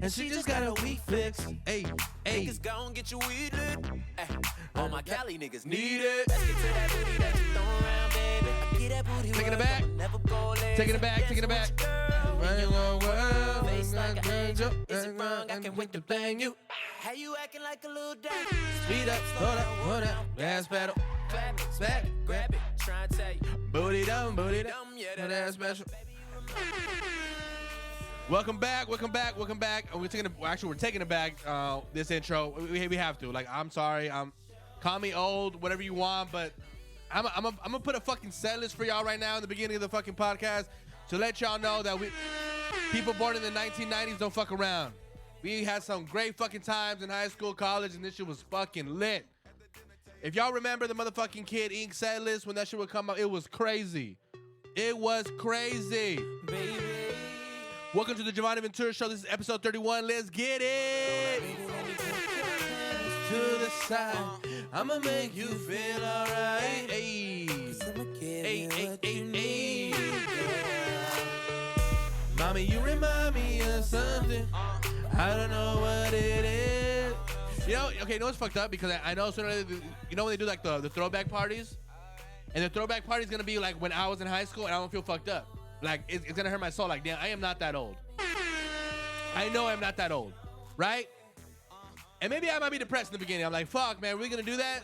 and she just got a weak fix. Hey, hey. Niggas gon' get you weed lit. All my Cali niggas need it. Let's get to that booty that you throw around, baby. I get that booty Taking it back. Never go lazy. Taking it back, taking it back. Right in your world. Face like an angel. Is it wrong? I can't wait to bang you. How you acting like a little dad? Speed up, slow down, hold up, gas pedal. Clap it, Back, grab it, try and tell you. booty down, Yeah, that ass special. Welcome back. We're taking it back. This intro, we have to. Like, I'm sorry. Call me old, whatever you want, but I'm gonna put a fucking set list for y'all right now in the beginning of the fucking podcast to let y'all know that people born in the 1990s don't fuck around. We had some great fucking times in high school, college, and this shit was fucking lit. If y'all remember the motherfucking Kid Ink set list when that shit would come out, it was crazy. It was crazy. baby. Welcome to the Jovany Ventura Show. This is episode 31. Let's get it. To the side, I'ma make you feel alright. Hey, hey, hey, hey, hey. Mommy, you remind me of something. I don't know what it is. You know, okay, you know what's fucked up? Because I know sooner or later, you know when they do like the throwback parties? And the throwback party is gonna be like when I was in high school and I don't feel fucked up. Like, it's gonna hurt my soul. Like, damn, I am not that old. I know I'm not that old, right? And maybe I might be depressed in the beginning. I'm like, fuck, man, are we gonna do that?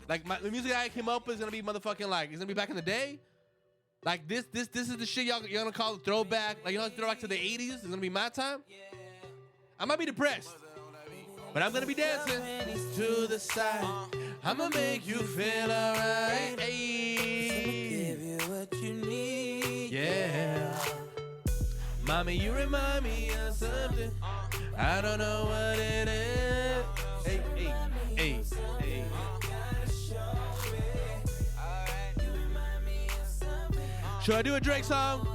Like, the music I came up with is gonna be motherfucking like, it's gonna be back in the day? Like, this is the shit you're gonna call it throwback. Like, you know, throwback to the 80s? It's gonna be my time? I might be depressed. But I'm gonna be dancing to the side. I'ma make you feel alright. Hey. Give you what you need. Yeah. Mommy, you remind me of something. I don't know what it is. Hey, hey, hey, hey. Should I do a Drake song?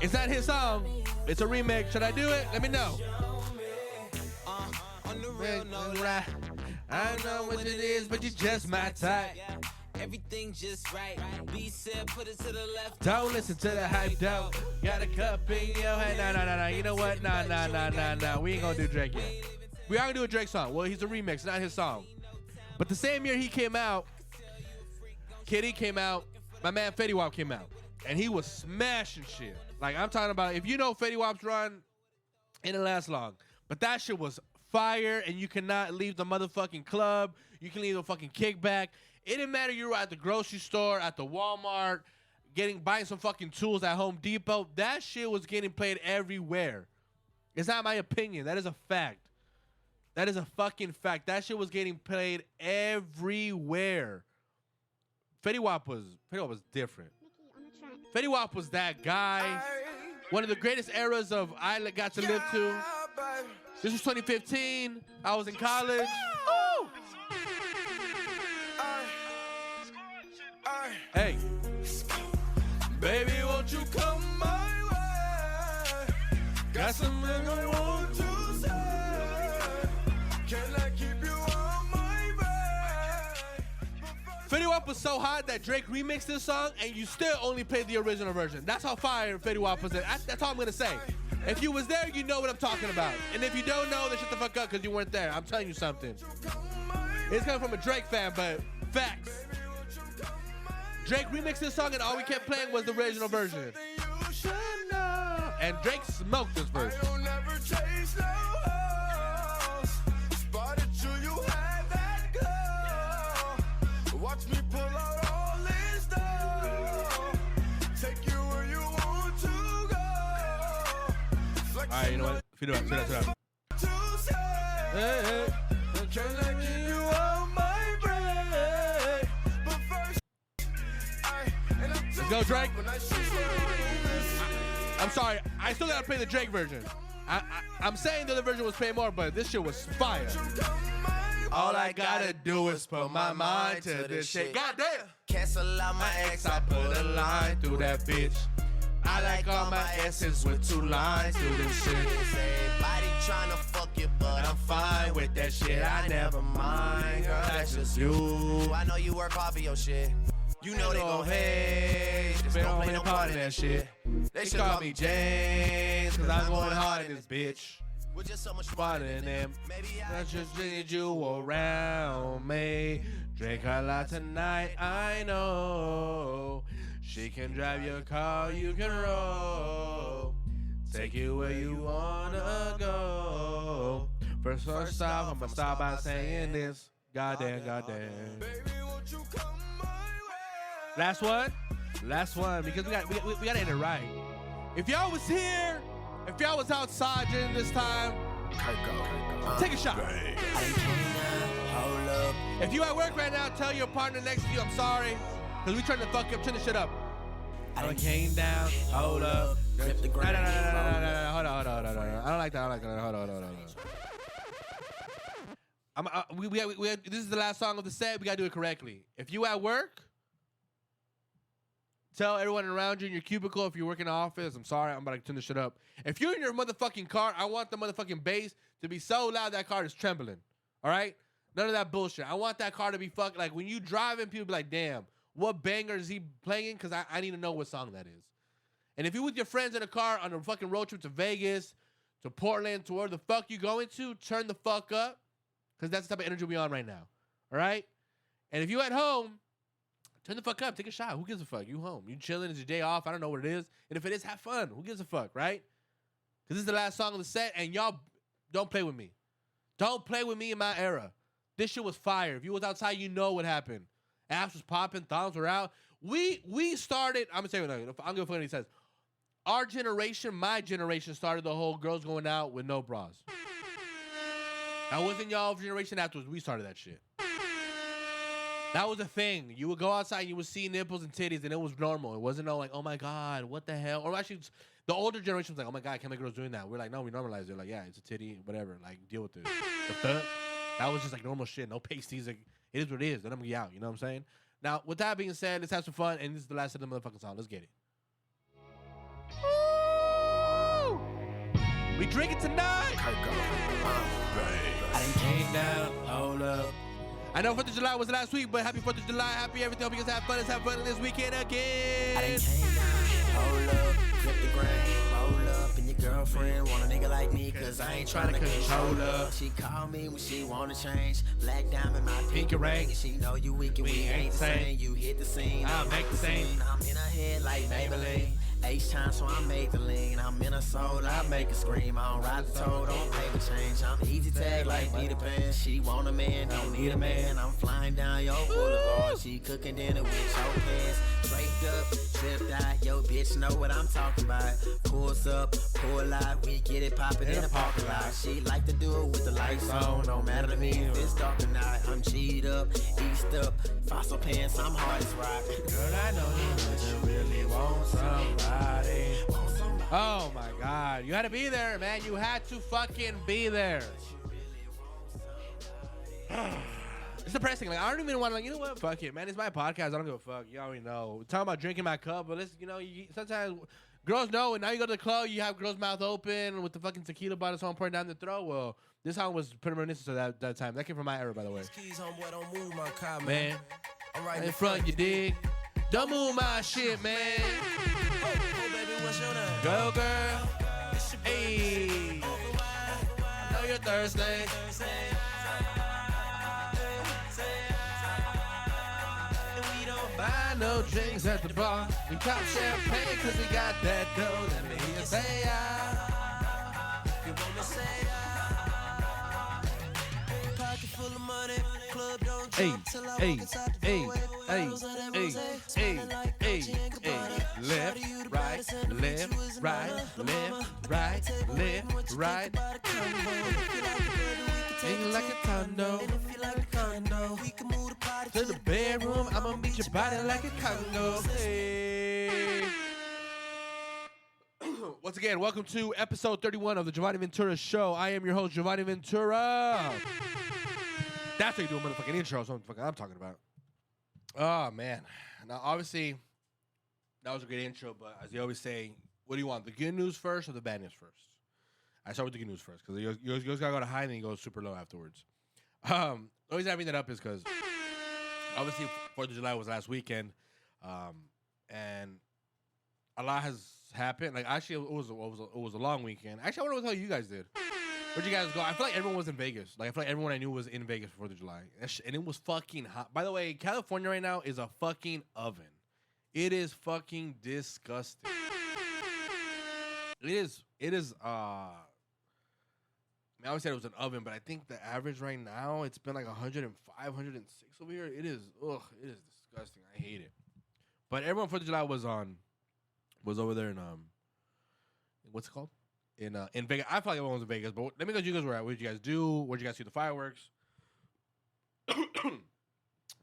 It's not his song. It's a remix. Should I do it? Let me know. On the real, no lie. I know what it is, but you're just my type. Everything just right. B said, put it to the left. Don't listen to the hype, though. Got a cup in your hand. Nah. You know what? Nah. We ain't gonna do Drake yet. We are gonna do a Drake song. Well, he's a remix, not his song. But the same year he came out, Kitty came out, my man Fetty Wap came out. And he was smashing shit. Like, I'm talking about, if you know Fetty Wap's run, it didn't last long. But that shit was fire, and you cannot leave the motherfucking club. You can leave the fucking kickback. It didn't matter you were at the grocery store, at the Walmart, buying some fucking tools at Home Depot. That shit was getting played everywhere. It's not my opinion. That is a fact. That is a fucking fact. That shit was getting played everywhere. Fetty Wap was different. Fetty Wap was that guy. One of the greatest eras of I got to live to. This was 2015. I was in college. Ooh. Hey. Baby, won't you come my way? Got something I want to say. Can I keep you on my way? Fetty Wap was so hot that Drake remixed this song and you still only played the original version. That's how fire Fetty Wap was. That's all I'm going to say. If you was there, you know what I'm talking about. And if you don't know, then shut the fuck up because you weren't there. I'm telling you something. It's coming from a Drake fan, but facts. Drake remixed this song and all we kept playing was the original version. And Drake smoked this version. Watch me pull out all this dough. Take you where you want to go. Alright, you know what? Feed it up. Hey. Can I give you all my bread? But first, let's go, Drake. I'm sorry. I still gotta play the Drake version. I'm saying the other version was paying more, but this shit was fire. All I gotta do is put my mind to this shit. Goddamn. Cancel out my ex, I put a line through that bitch. I like all my S's with 2 lines through this shit. Everybody tryna fuck you, but I'm fine with that shit. I never mind, girl, that's just you. I know you work hard for your shit. You know they gon' hate, just don't play no part in that shit. They They should call me James, cause I'm going hard in this bitch. We're just so much Smarter than them. I just need you around me. Drink a lot tonight, I know. She can drive your car, you can roll. Take you where you wanna go. First stop, I'ma stop by saying this. Goddamn, goddamn. Last one, because we gotta end it right. If y'all was here, if y'all was outside during this time, take a shot. If you at work right now, tell your partner next to you, I'm sorry, because we trying to fuck up, turn the shit up. I came down, hold up. No, hold on. I don't like that. Hold on. This is the last song of the set. We gotta do it correctly. If you at work, tell everyone around you in your cubicle. If you work in the office, I'm sorry, I'm about to turn this shit up. If you're in your motherfucking car, I want the motherfucking bass to be so loud that car is trembling. All right? None of that bullshit. I want that car to be fucking, like, when you driving, people be like, damn, what banger is he playing? Because I need to know what song that is. And if you're with your friends in a car on a fucking road trip to Vegas, to Portland, to where the fuck you going to, turn the fuck up. Because that's the type of energy we on right now. All right? And if you at home, turn the fuck up. Take a shot. Who gives a fuck? You home. You chilling. It's your day off. I don't know what it is. And if it is, have fun. Who gives a fuck, right? Because this is the last song of the set, and y'all don't play with me. Don't play with me in my era. This shit was fire. If you was outside, you know what happened. Apps was popping. Thumbs were out. We started. I'm going to say what I'm going to fuck what he says. Our generation, my generation, started the whole girls going out with no bras. That wasn't y'all generation afterwards. We started that shit. That was a thing. You would go outside and you would see nipples and titties, and it was normal. It wasn't no like, oh my God, what the hell? Or actually, the older generation was like, oh my God, can't my girls doing that? We're like, no, we normalized it. Like, yeah, it's a titty, whatever. Like, deal with it. The fuck? That was just like normal shit. No pasties. Like, it is what it is. Let them get out. You know what I'm saying? Now, with that being said, let's have some fun. And this is the last of the motherfucking song. Let's get it. Woo! We drinking tonight. I done came down. Hold up. I know 4th of July was last week, but happy 4th of July, happy everything. Hope you guys have fun. Let's have fun this weekend again. I done came down, hold up, flip the grain, roll up, and your girlfriend want a nigga like me, cause I ain't trying to control her. She called me when she wanna change, black diamond, my pinky ring, and she know you weak and we ain't the same. You hit the scene, I'll make the scene. I'm in her head like Maybelline. H time, so I made the lean. I'm in a soul, I make her scream. I don't ride the toe, don't pay the change. I'm easy tag like Peter Pan. She want a man, don't need a man. I'm flying down your boulevard. She cooking dinner with your pants. Draped up, tripped out. Yo, bitch, know what I'm talking about. Pulls up, pull out. We get it poppin' in the parking lot. She like to do it with the lights on. Don't matter to me if it's dark or not. I'm G'd up, eased up. Fossil pants, I'm hard as rock. Girl, I know you really want somebody. Oh my God, you had to be there, man. You had to fucking be there. It's depressing. Like, I don't even want to, like, you know what? Fuck it, man. It's my podcast. I don't give a fuck. You already know. We're talking about drinking my cup, but let's, sometimes girls know, and now you go to the club, you have girls' mouth open with the fucking tequila bottle song pouring down the throat. Well, this song was pretty reminiscent of that time. That came from my era, by the way. Man, I'm right in front, you dig? Don't move my shit, man. Oh, baby, what's your name? Go, girl. Hey. I know you're thirsty. We don't buy no drinks at the bar. We pop champagne cause we got that dough. Let me hear you say you wanna say pocket full of money. Club don't jump till I walk inside the doorway. Left, right, left, right, left, right, left, right. Ain't like a condo. To the bedroom, I'ma meet your body like a condo. Hey. Once again, welcome to episode 31 of the Jovany Ventura Show. I am your host, Jovany Ventura. That's how you do a motherfucking intro. That's what I'm talking about. Oh, man. Now, obviously, that was a great intro, but as you always say, what do you want, the good news first or the bad news first? I start with the good news first, because you always got to go to high and then you go super low afterwards. The reason I bring that up is because, obviously, 4th of July was last weekend, and a lot has happened, like actually it was a long weekend. Actually, I wonder what the hell you guys did. Where'd you guys go? I feel like everyone was in Vegas. Like I feel like everyone I knew was in Vegas for 4th of July, and it was fucking hot. By the way, California right now is a fucking oven. It is fucking disgusting. It is. I always said it was an oven, but I think the average right now it's been like 105, 106 over here. It is. Ugh. It is disgusting. I hate it. But everyone 4th of July was over there in what's it called? In Vegas. I feel like everyone was in Vegas, but let me know what you guys were at. What did you guys do? Where did you guys see the fireworks?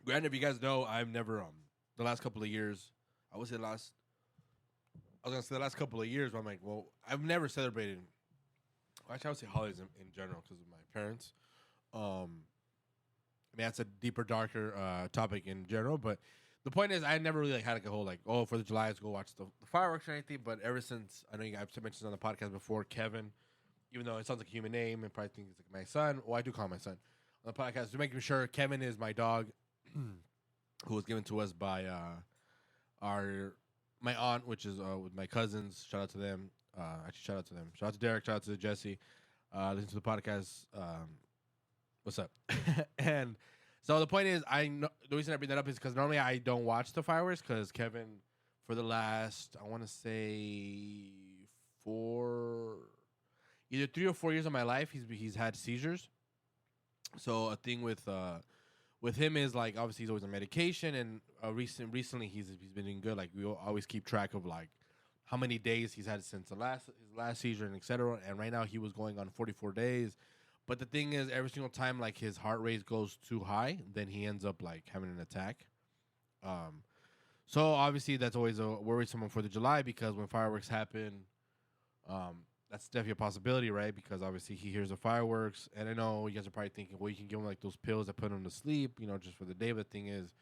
Granted, if you guys know, I've never the last couple of years. I was gonna say the last couple of years, but I'm like, well, I've never celebrated. Well, actually, I would say holidays in general because of my parents. I mean, that's a deeper, darker topic in general, but the point is, I never really like had like a whole like, oh, 4th of July, let's go watch the fireworks or anything. But ever since, I know I've mentioned on the podcast before, Kevin, even though it sounds like a human name and probably think it's like my son. Well, I do call him my son on the podcast to make sure Kevin is my dog, who was given to us by my aunt, which is with my cousins. Shout out to them. Actually, shout out to them. Shout out to Derek. Shout out to Jesse. Listen to the podcast. What's up? And so the point is, the reason I bring that up is because normally I don't watch the fireworks because Kevin, for the last, I want to say either 3 or 4 years of my life, he's had seizures. So a thing with him is like obviously he's always on medication, and recently he's been doing good. Like we always keep track of like how many days he's had since his last seizure and etc. And right now he was going on 44 days. But the thing is, every single time like his heart rate goes too high, then he ends up like having an attack. So obviously that's always a worrisome on 4th of July because when fireworks happen, that's definitely a possibility, right? Because obviously he hears the fireworks, and I know you guys are probably thinking, well, you can give him like those pills that put him to sleep, just for the day. But the thing is,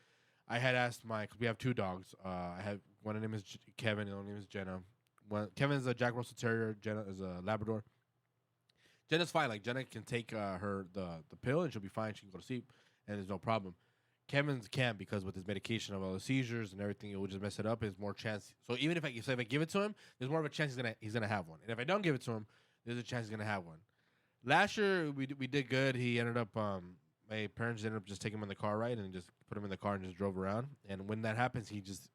I had asked because we have 2 dogs. I have one name is Kevin, and one name is Jenna. Kevin is a Jack Russell Terrier. Jenna is a Labrador. Jenna's fine. Like Jenna can take the pill and she'll be fine. She can go to sleep and there's no problem. Kevin's can't because with his medication of all the seizures and everything, it will just mess it up. There's more chance. So even if I give it to him, there's more of a chance he's gonna have one. And if I don't give it to him, there's a chance he's gonna have one. Last year we did good. He ended up my parents ended up just taking him in the car ride and just put him in the car and just drove around. And when that happens, he's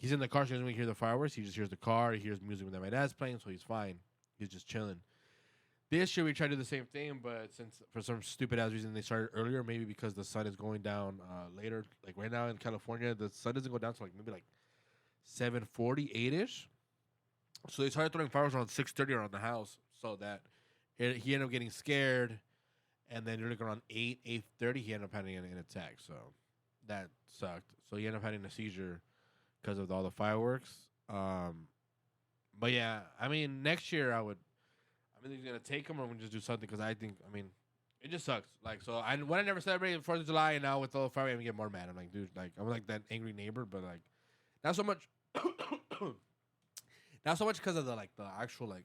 in the car. So he doesn't even hear the fireworks. He just hears the car. He hears music that my dad's playing, so he's fine. He's just chilling. This year we tried to do the same thing, but since for some stupid ass reason they started earlier, maybe because the sun is going down later. Like right now in California, the sun doesn't go down to like maybe like 7:40, 8-ish. So they started throwing fireworks around 6:30 around the house, so that he ended up getting scared, and then like around 8:30 he ended up having an attack. So that sucked. So he ended up having a seizure because of all the fireworks. But yeah, I mean next year I'm either gonna take him or I'm gonna just do something because I think it just sucks. Like so, when I never celebrated 4th of July and now with all the fireworks, I get more mad. I'm like, dude, like I'm like that angry neighbor, but like not so much, not so much because of the actual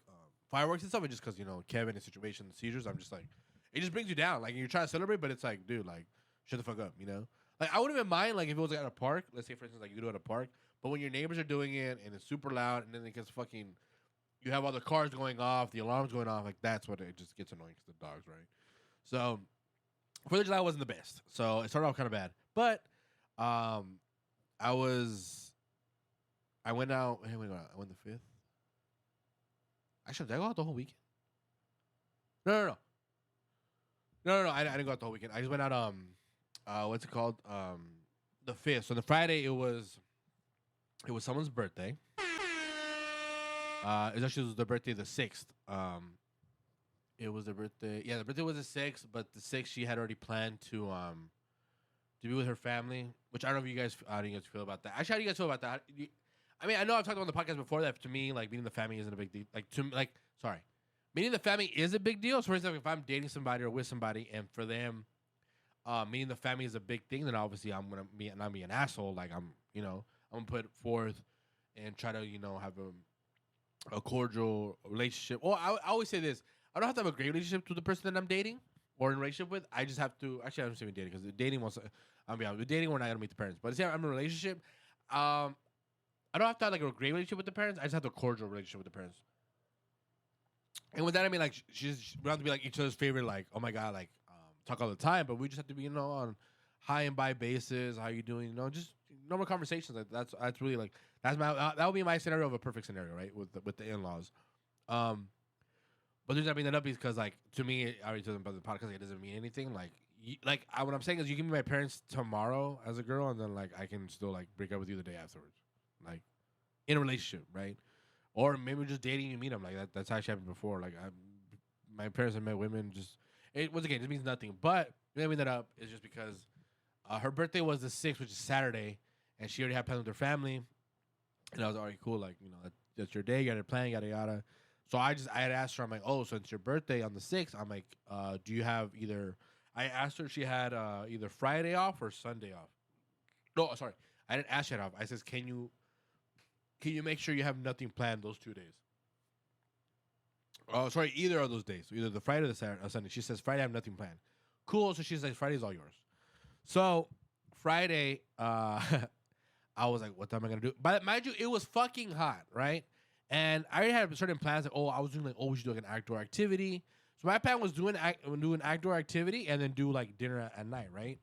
fireworks and stuff. It's just because Kevin and situation, the seizures. I'm just like, it just brings you down. Like you're trying to celebrate, but it's like, dude, like shut the fuck up, Like I wouldn't even mind like if it was at a park. Let's say for instance, like you do it at a park, but when your neighbors are doing it and it's super loud, and then it gets fucking. You have all the cars going off, the alarms going off. Like, that's what it just gets annoying because the dogs, right? So, 4th of July wasn't the best. So, it started off kind of bad. But, I went out. I went the 5th. Actually, did I go out the whole weekend? No. I didn't go out the whole weekend. I just went out, what's it called? The 5th. So, the Friday, it was someone's birthday. It was actually the birthday of the 6th. It was the birthday. Yeah, the birthday was the 6th, but the 6th she had already planned to be with her family. Which I don't know if you guys how do you guys feel about that. Actually, how do you guys feel about that? I mean, I know I've talked about on the podcast before that to me, like meeting the family isn't a big deal. Meeting the family is a big deal. So for example, if I'm dating somebody or with somebody, and for them, meeting the family is a big thing, then obviously I'm gonna not be an asshole. Like I'm gonna put forth and try to have a cordial relationship. Well, I always say this. I don't have to have a great relationship with the person that I'm dating or in a relationship with. I just have to. Actually, I'm just even dating because dating wants. I'll be honest. With dating, we're not gonna meet the parents. But I'm in a relationship. I don't have to have like a great relationship with the parents. I just have a cordial relationship with the parents. And with that, I mean like we don't have to be like each other's favorite. Like, oh my god, like talk all the time. But we just have to be on high and by basis. How you doing? Just normal conversations. Like that's really like that's my that would be my scenario of a perfect scenario, right? With the in-laws. But the reason I bring that up is because, like, to me, I already told them about the podcast. Like, it doesn't mean anything. Like, what I'm saying is, you can be my parents tomorrow as a girl, and then like I can still like break up with you the day afterwards, like in a relationship, right? Or maybe just dating. You meet them like that. That's actually happened before. Like, my parents have met women. It just means nothing. But the reason I bring that up is just because her birthday was the 6th, which is Saturday, and she already had plans with her family, and I was already cool. Like, that's your day. You got a plan. Yada yada. So I had asked her, I'm like, oh, so it's your birthday on the 6th. I'm like, do you have I asked her if she had either Friday off or Sunday off. No, sorry. I didn't ask her off. I says, can you make sure you have nothing planned those 2 days? Oh, sorry, either of those days. So either the Friday or the Saturday or Sunday. She says, Friday, I have nothing planned. Cool. So she says, Friday's all yours. So Friday, I was like, what am I going to do? But mind you, it was fucking hot, right? And I already had certain plans. Like, I was doing like, we should do like an outdoor activity. So my plan was doing an outdoor activity and then do like dinner at night, right?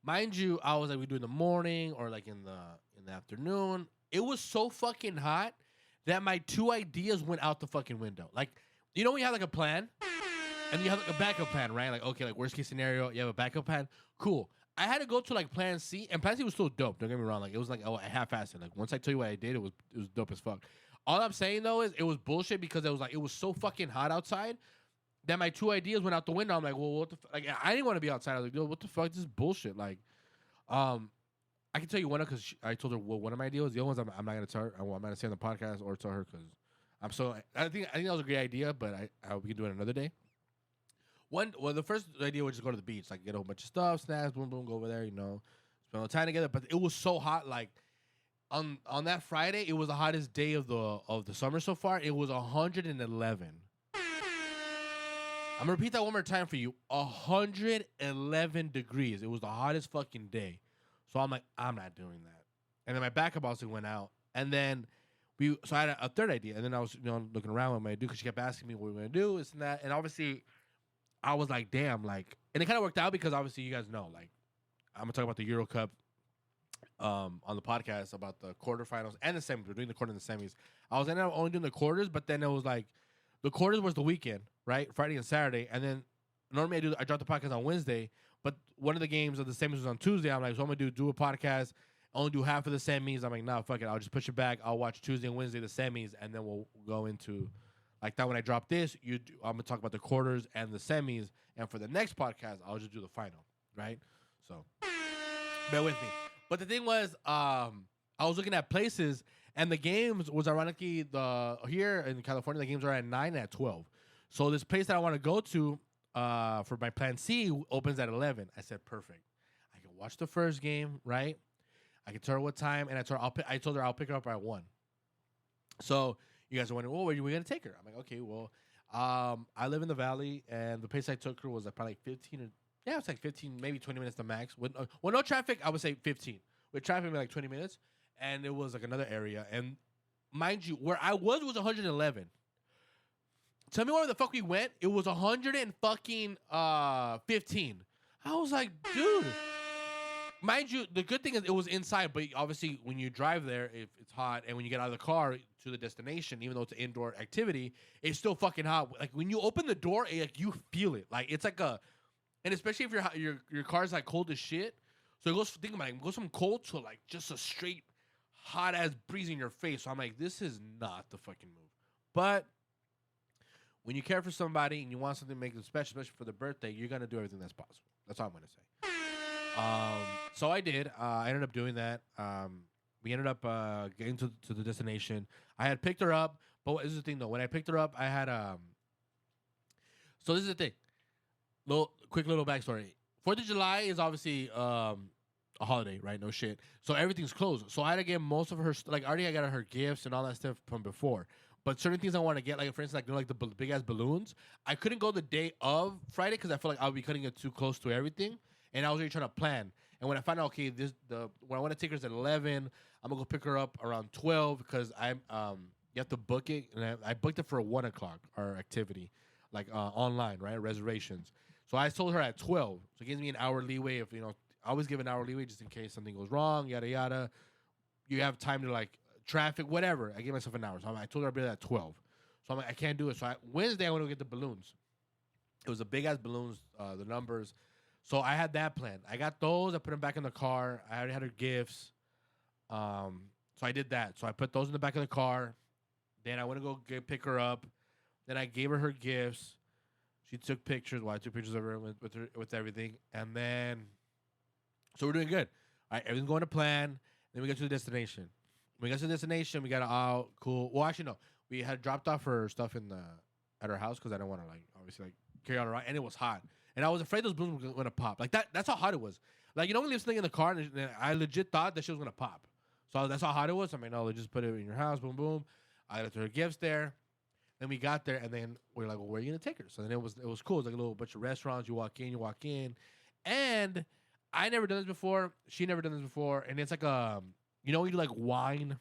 Mind you, I was like, we do in the morning or like in the afternoon. It was so fucking hot that my 2 ideas went out the fucking window. Like, when you have like a plan and you have like a backup plan, right? Like, okay, like worst case scenario, you have a backup plan. Cool. I had to go to like Plan C, and Plan C was still dope. Don't get me wrong. Like, it was like I half-assed it. Like, once I tell you what I did, it was dope as fuck. All I'm saying though is it was bullshit because it was so fucking hot outside that my 2 ideas went out the window. I'm like, well, what the like? I didn't want to be outside. I was like, yo, what the fuck? This is bullshit. Like, I can tell you one because I told her one of my ideas. The other ones I'm not gonna tell her. I'm not gonna say on the podcast or tell her because I think that was a great idea, but we can do it another day. The first idea was just go to the beach, like get a whole bunch of stuff, snacks, boom, boom, go over there, spend all the time together. But it was so hot, like on that Friday, it was the hottest day of the summer so far. It was 111. I'm gonna repeat that one more time for you. 111 degrees. It was the hottest fucking day. So I'm like, I'm not doing that. And then my backup also went out, and then so I had a third idea, and then I was looking around what I'm gonna do because she kept asking me what we're gonna do, this and that, and obviously. I was like, damn, like, and it kind of worked out because obviously you guys know, like, I'm gonna talk about the Euro Cup on the podcast about the quarterfinals and the semis. We're doing the quarter and the semis. I was ended up only doing the quarters, but then it was like the quarters was the weekend, right? Friday and Saturday, and then normally I drop the podcast on Wednesday, but one of the games of the semis was on Tuesday. I'm like, so I'm gonna do a podcast, only do half of the semis. I'm like, nah, fuck it, I'll just push it back. I'll watch Tuesday and Wednesday the semis, and then we'll go into. Like that, when I drop this, I'm gonna talk about the quarters and the semis, and for the next podcast, I'll just do the final, right? So, bear with me. But the thing was, I was looking at places, and the games was ironically here in California, the games are at 9 and at 12. So this place that I want to go to for my Plan C opens at 11. I said, perfect. I can watch the first game, right? I can tell her what time, and I told her I'll pick her up at 1. So. You guys are wondering, well, where are we going to take her? I'm like, okay, well, I live in the valley, and the place I took her was probably like 15 it's like 15, maybe 20 minutes to max. With no traffic, I would say 15. With traffic, maybe like 20 minutes, and it was like another area. And mind you, where I was 111. Tell me where the fuck we went. It was 115. I was like, dude. Mind you, the good thing is it was inside, but obviously when you drive there, if it's hot, and when you get out of the car to the destination, even though it's an indoor activity, it's still fucking hot. Like when you open the door, like you feel it. Like it's like and especially if your car's like cold as shit, so it goes. Think about it, it goes from cold to like just a straight hot ass breeze in your face. So I'm like, this is not the fucking move. But when you care for somebody and you want something to make them special, especially for their birthday, you're gonna do everything that's possible. That's all I'm gonna say. So I did. I ended up doing that. We ended up getting to the destination. I had picked her up, but this is the thing though. When I picked her up, I had So this is the thing. Quick little backstory. 4th of July is obviously a holiday, right? No shit. So everything's closed. So I had to get most of her I already got her gifts and all that stuff from before. But certain things I want to get, like for instance, like the big ass balloons. I couldn't go the day of Friday because I felt like I would be cutting it too close to everything. And I was really trying to plan. And when I found out, okay, when I want to take her is at 11, I'm gonna go pick her up around 12 because I'm you have to book it, and I booked it for 1 o'clock our activity, like online, right? Reservations. So I told her at 12. So it gives me an hour leeway. If I always give an hour leeway just in case something goes wrong, yada yada. You have time to like traffic, whatever. I gave myself an hour. So I told her I'd be there at 12. So I'm like, I can't do it. So Wednesday I want to get the balloons. It was a big ass balloons, the numbers. So I had that plan. I got those. I put them back in the car. I already had her gifts. So I did that. So I put those in the back of the car. Then I went to go pick her up. Then I gave her gifts. She took pictures. Well, I took pictures of her with everything. And then, so we're doing good. All right, everything's going to plan. Then we get to the destination. When we got to the destination, we got all cool. Well, actually, no. We had dropped off her stuff at her house because I didn't want to, like, obviously, like, carry on around. And it was hot. And I was afraid those balloons were going to pop. Like, that's how hot it was. Like, when you leave something in the car, and I legit thought that shit was going to pop. So that's how hot it was. I mean, no, just put it in your house, boom, boom. I left her gifts there. Then we got there, and then we were like, well, where are you going to take her? So then it was cool. It was like a little bunch of restaurants. You walk in. And I never done this before. She never done this before. And it's like when you do like wine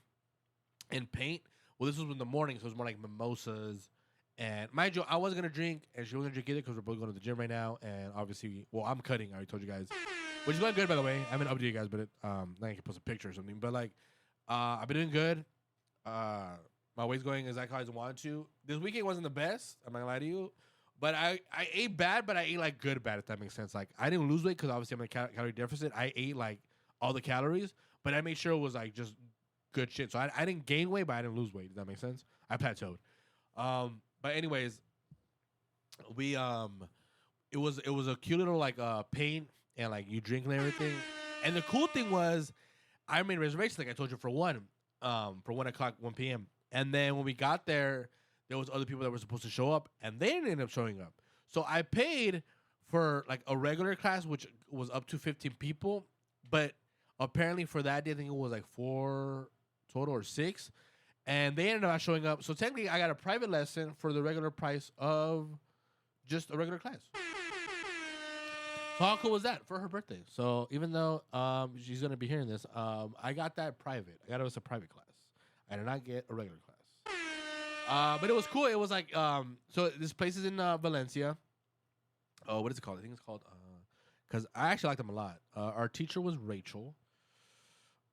and paint? Well, this was in the morning, so it was more like mimosas. And mind you, I wasn't going to drink, and she wasn't going to drink either because we're both going to the gym right now. And obviously, I'm cutting. I already told you guys. Which is going good, by the way. I haven't updated you guys, but now I can post a picture or something. But, like, I've been doing good. My weight's going exactly how I wanted to. This weekend wasn't the best. I'm not going to lie to you. But I ate bad, but I ate, like, good bad, if that makes sense. Like, I didn't lose weight because, obviously, I'm in a calorie deficit. I ate, like, all the calories. But I made sure it was, like, just good shit. So I didn't gain weight, but I didn't lose weight. Does that make sense? I plateaued. But anyways, we it was a cute little like paint and like you drink and everything. And the cool thing was I made reservations like I told you for 1 o'clock, 1 p.m. And then when we got there was other people that were supposed to show up and they didn't end up showing up. So I paid for like a regular class which was up to 15 people, but apparently for that day I think it was like 4 total or 6. And they ended up not showing up. So technically, I got a private lesson for the regular price of just a regular class. So how cool was that for her birthday? So even though she's going to be hearing this, I got that private. I got it as a private class. I did not get a regular class. But it was cool. It was like, so this place is in Valencia. Oh, what is it called? I think it's called, because I actually liked them a lot. Our teacher was Rachel.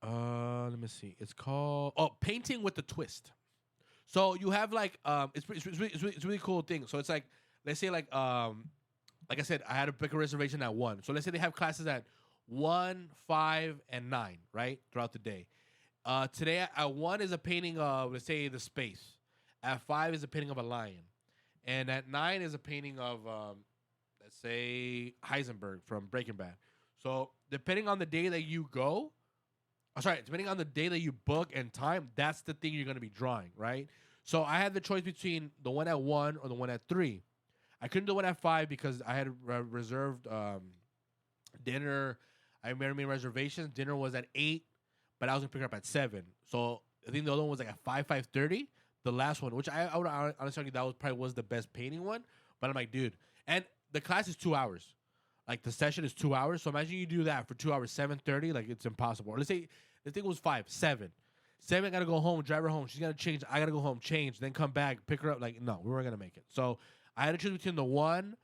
Let me see. It's called Painting with the Twist. So you have like it's a really cool thing. So it's like let's say like I said, I had to pick a reservation at 1. So let's say they have classes at 1, 5, and 9, right, throughout the day. Today at 1 is a painting of let's say the space. At 5 is a painting of a lion, and at 9 is a painting of let's say Heisenberg from Breaking Bad. So depending on the day that you go. Depending on the day that you book and time, that's the thing you're going to be drawing, right? So I had the choice between the one at 1 or the one at 3. I couldn't do one at 5 because I had reserved dinner. I made reservations. Dinner was at 8, but I was going to pick her up at 7. So I think the other one was like at 5:30, the last one, which I would honestly argue that was the best painting one. But I'm like, dude. And the class is 2 hours. Like, the session is 2 hours. So imagine you do that for 2 hours, 7:30. Like, it's impossible. Or let's say the thing was 5, 7. 7, I got to go home, drive her home. She's got to change. I got to go home, change, then come back, pick her up. Like, no, we weren't going to make it. So I had to choose between the 1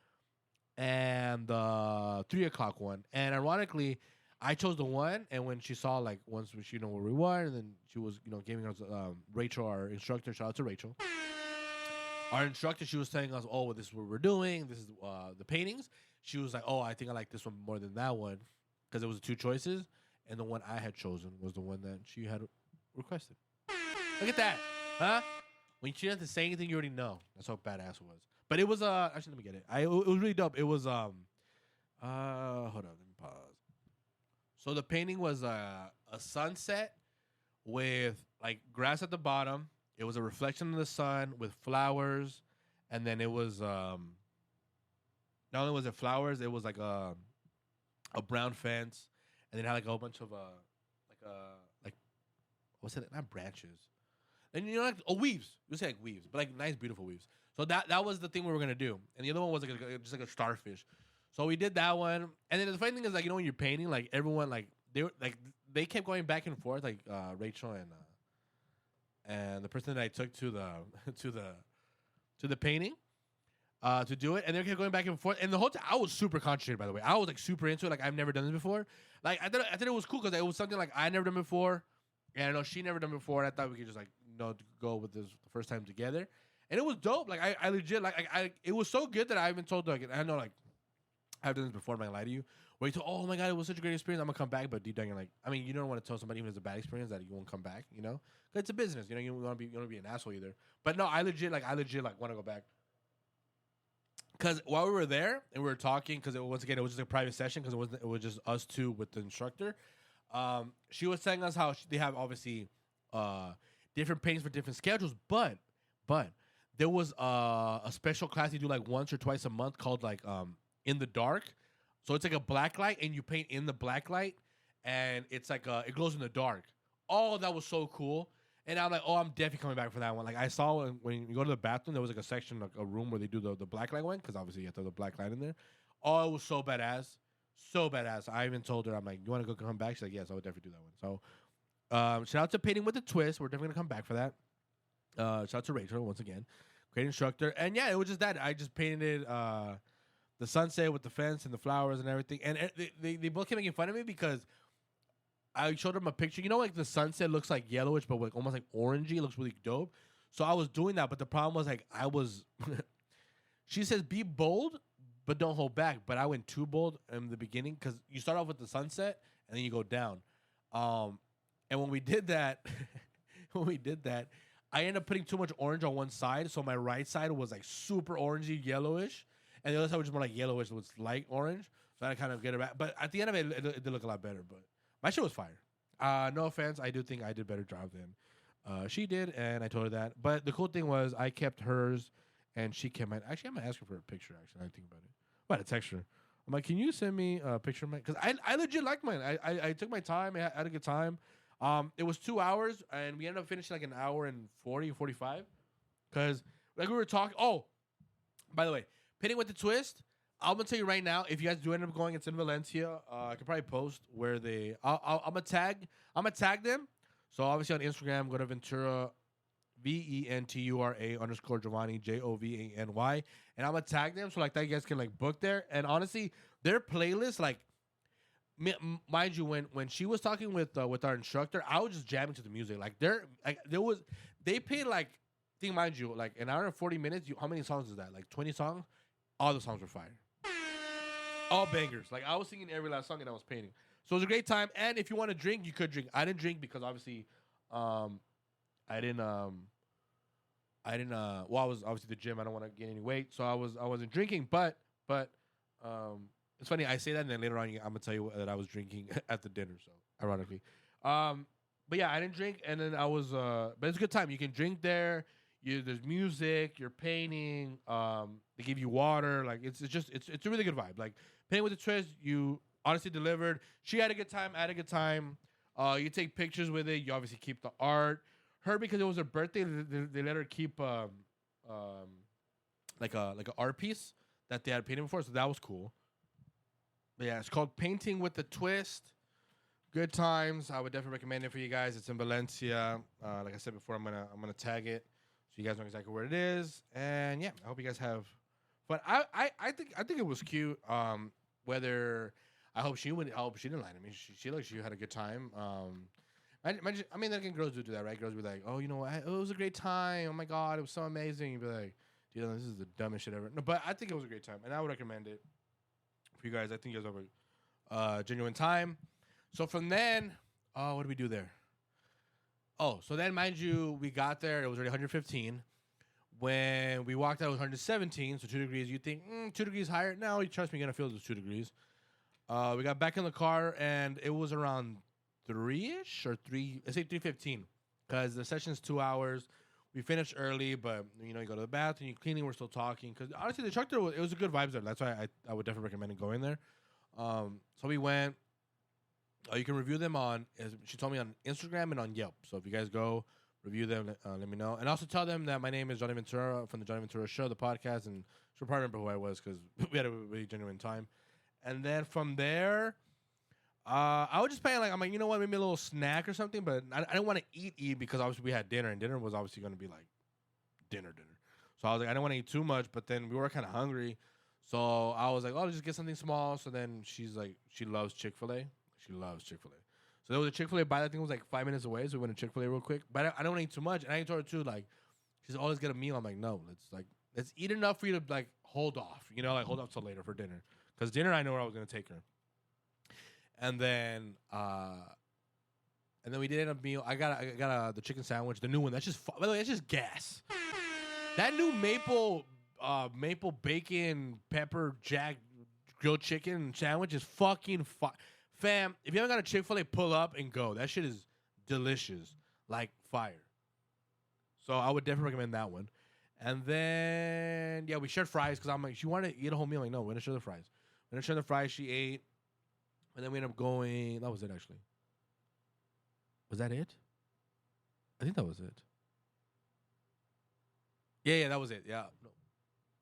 and the 3 o'clock one. And ironically, I chose the 1. And when she saw, like, once she knew where we were, and then she was, giving us Rachel, our instructor. Shout out to Rachel. Our instructor, she was telling us, oh, well, this is what we're doing. This is the paintings. She was like, oh, I think I like this one more than that one because it was 2 choices. And the one I had chosen was the one that she had requested. Look at that. Huh? When she doesn't say anything, you already know. That's how badass it was. But it was, actually, let me get it. It was really dope. It was, hold on. Let me pause. So the painting was a sunset with, like, grass at the bottom. It was a reflection of the sun with flowers. And then it was, not only was it flowers, it was like a brown fence, and then it had like a whole bunch of like what's it? Not branches, and like weaves. You say like weaves, but like nice, beautiful weaves. So that was the thing we were gonna do, and the other one was like just like a starfish. So we did that one, and then the funny thing is like when you're painting, like everyone like they were like they kept going back and forth, like Rachel and the person that I took to the to the painting to do it, and they kept going back and forth. And the whole time, I was super concentrated. By the way, I was like super into it. Like I've never done this before. Like I thought it was cool because it was something like I never done before, and I know she never done before. And I thought we could just like go with this the first time together, and it was dope. Like I legit like it was so good that I even told like I know like I've done this before. I'm not gonna lie to you. Where you told, oh my god, it was such a great experience. I'm gonna come back, but deep down you're like, I mean, you don't want to tell somebody even if it's a bad experience that you won't come back. You know, because it's a business. You know, you don't want to be an asshole either. But no, I legit like want to go back. Because while we were there and we were talking, because once again it was just a private session because it was just us two with the instructor. She was telling us how they have obviously different paintings for different schedules, but there was a special class you do like once or twice a month called like in the dark. So it's like a black light and you paint in the black light and it's like it glows in the dark. Oh, that was so cool. And I'm like, oh, I'm definitely coming back for that one. Like I saw when you go to the bathroom, there was like a section, like a room where they do the black light one, because obviously you have to have the black light in there. Oh, it was so badass, so badass. I even told her, I'm like, you want to go come back? She's like, yes, I would definitely do that one. So, shout out to Painting with a Twist. We're definitely gonna come back for that. Shout out to Rachel once again, great instructor. And yeah, it was just that I just painted the sunset with the fence and the flowers and everything. And they both kept making fun of me because I showed them a picture. You know, like the sunset looks like yellowish, but like almost like orangey. It looks really dope. So I was doing that, but the problem was like I was. She says be bold, but don't hold back. But I went too bold in the beginning because you start off with the sunset and then you go down. And when we did that, I ended up putting too much orange on one side, so my right side was like super orangey, yellowish, and the other side was just more like yellowish, was light orange. So I had to kind of get it back. But at the end of it, it did look a lot better. But my show was fire. No offense, I do think I did a better job than she did, and I told her that. But the cool thing was I kept hers, and she kept mine. Actually, I'm gonna ask her for a picture. Actually, I think about it. What a texture. I'm like, can you send me a picture of mine? Because I legit liked mine. I took my time. I had a good time. It was 2 hours, and we ended up finishing like an hour and 40, 45. Because like we were talking. Oh, by the way, Painting with the Twist. I'm gonna tell you right now, if you guys do end up going, it's in Valencia. I can probably post where they. I'm gonna tag them. So obviously on Instagram, go to Ventura, VENTURA _ Jovany JOVANY, and I'm gonna tag them so like that you guys can like book there. And honestly, their playlist, like, mind you, when she was talking with our instructor, I was just jamming to the music. Like they played like, think mind you, like an hour and 40 minutes. How many songs is that? Like 20 songs. All the songs were fire. All bangers. Like I was singing every last song and I was painting. So it was a great time. And if you want to drink, you could drink. I didn't drink because obviously, I didn't. Well, I was obviously at the gym. I don't want to gain any weight, so I wasn't drinking. But it's funny. I say that, and then later on, I'm gonna tell you that I was drinking at the dinner. So ironically, but yeah, I didn't drink, and then I was. But it's a good time. You can drink there. There's music. You're painting. They give you water. Like it's a really good vibe. Like Painting with the Twist, you honestly delivered. She had a good time. I had a good time. You take pictures with it. You obviously keep the art. Her, because it was her birthday, they let her keep like a art piece that they had painted before. So that was cool. But yeah, it's called Painting with the Twist. Good times. I would definitely recommend it for you guys. It's in Valencia. Like I said before, I'm gonna tag it so you guys know exactly where it is. And yeah, I hope you guys have fun. I think it was cute. Whether I hope she didn't lie to me. She looked like she had a good time. I mean, again, girls do that, right? Girls be like, oh, you know what? It was a great time. Oh my god, it was so amazing. You'd be like, dude, this is the dumbest shit ever. No, but I think it was a great time, and I would recommend it for you guys. I think you guys have a genuine time. So from then, what did we do there? Oh, so then, mind you, we got there. It was already 115. When we walked out, it was 117. So 2 degrees. You think 2 degrees higher? No, you trust me, you're gonna feel those 2 degrees. We got back in the car, and it was around 3-ish or 3. I say 3:15 because the session's 2 hours. We finished early, but you go to the bathroom, you're cleaning, we're still talking. Because honestly, the instructor, it was a good vibes there. That's why I would definitely recommend going there. So we went. You can review them she told me on Instagram and on Yelp. So if you guys go review them, let me know. And also tell them that my name is Johnny Ventura from the Johnny Ventura Show, the podcast, and she'll probably remember who I was because we had a really genuine time. And then from there, I was just planning like I'm like, you know what, maybe a little snack or something, but I didn't want to eat because obviously we had dinner and dinner was obviously going to be like dinner. So I was like, I didn't want to eat too much, but then we were kind of hungry, so I was like, oh, just get something small. So then she's like, she loves Chick-fil-A. She loves Chick-fil-A. So there was a Chick-fil-A by that thing was like 5 minutes away, so we went to Chick-fil-A real quick. But I don't want to eat too much, and I told her too, like, she's always get a meal. I'm like, no, let's eat enough for you to like hold off, like hold off till later for dinner, because dinner I know where I was gonna take her. And then we did end up meal. I got the chicken sandwich, the new one. That's just by the way, that's just gas. That new maple bacon pepper jack grilled chicken sandwich is fucking fam. If you haven't got a Chick-fil-A, pull up and go. That shit is delicious, like fire. So I would definitely recommend that one. And then we shared fries because I'm like, she wanted to eat a whole meal. I'm like, no, we're gonna share the fries. We're gonna share the fries. She ate. And then we ended up going. That was it, actually. Was that it? I think that was it. Yeah, that was it. Yeah,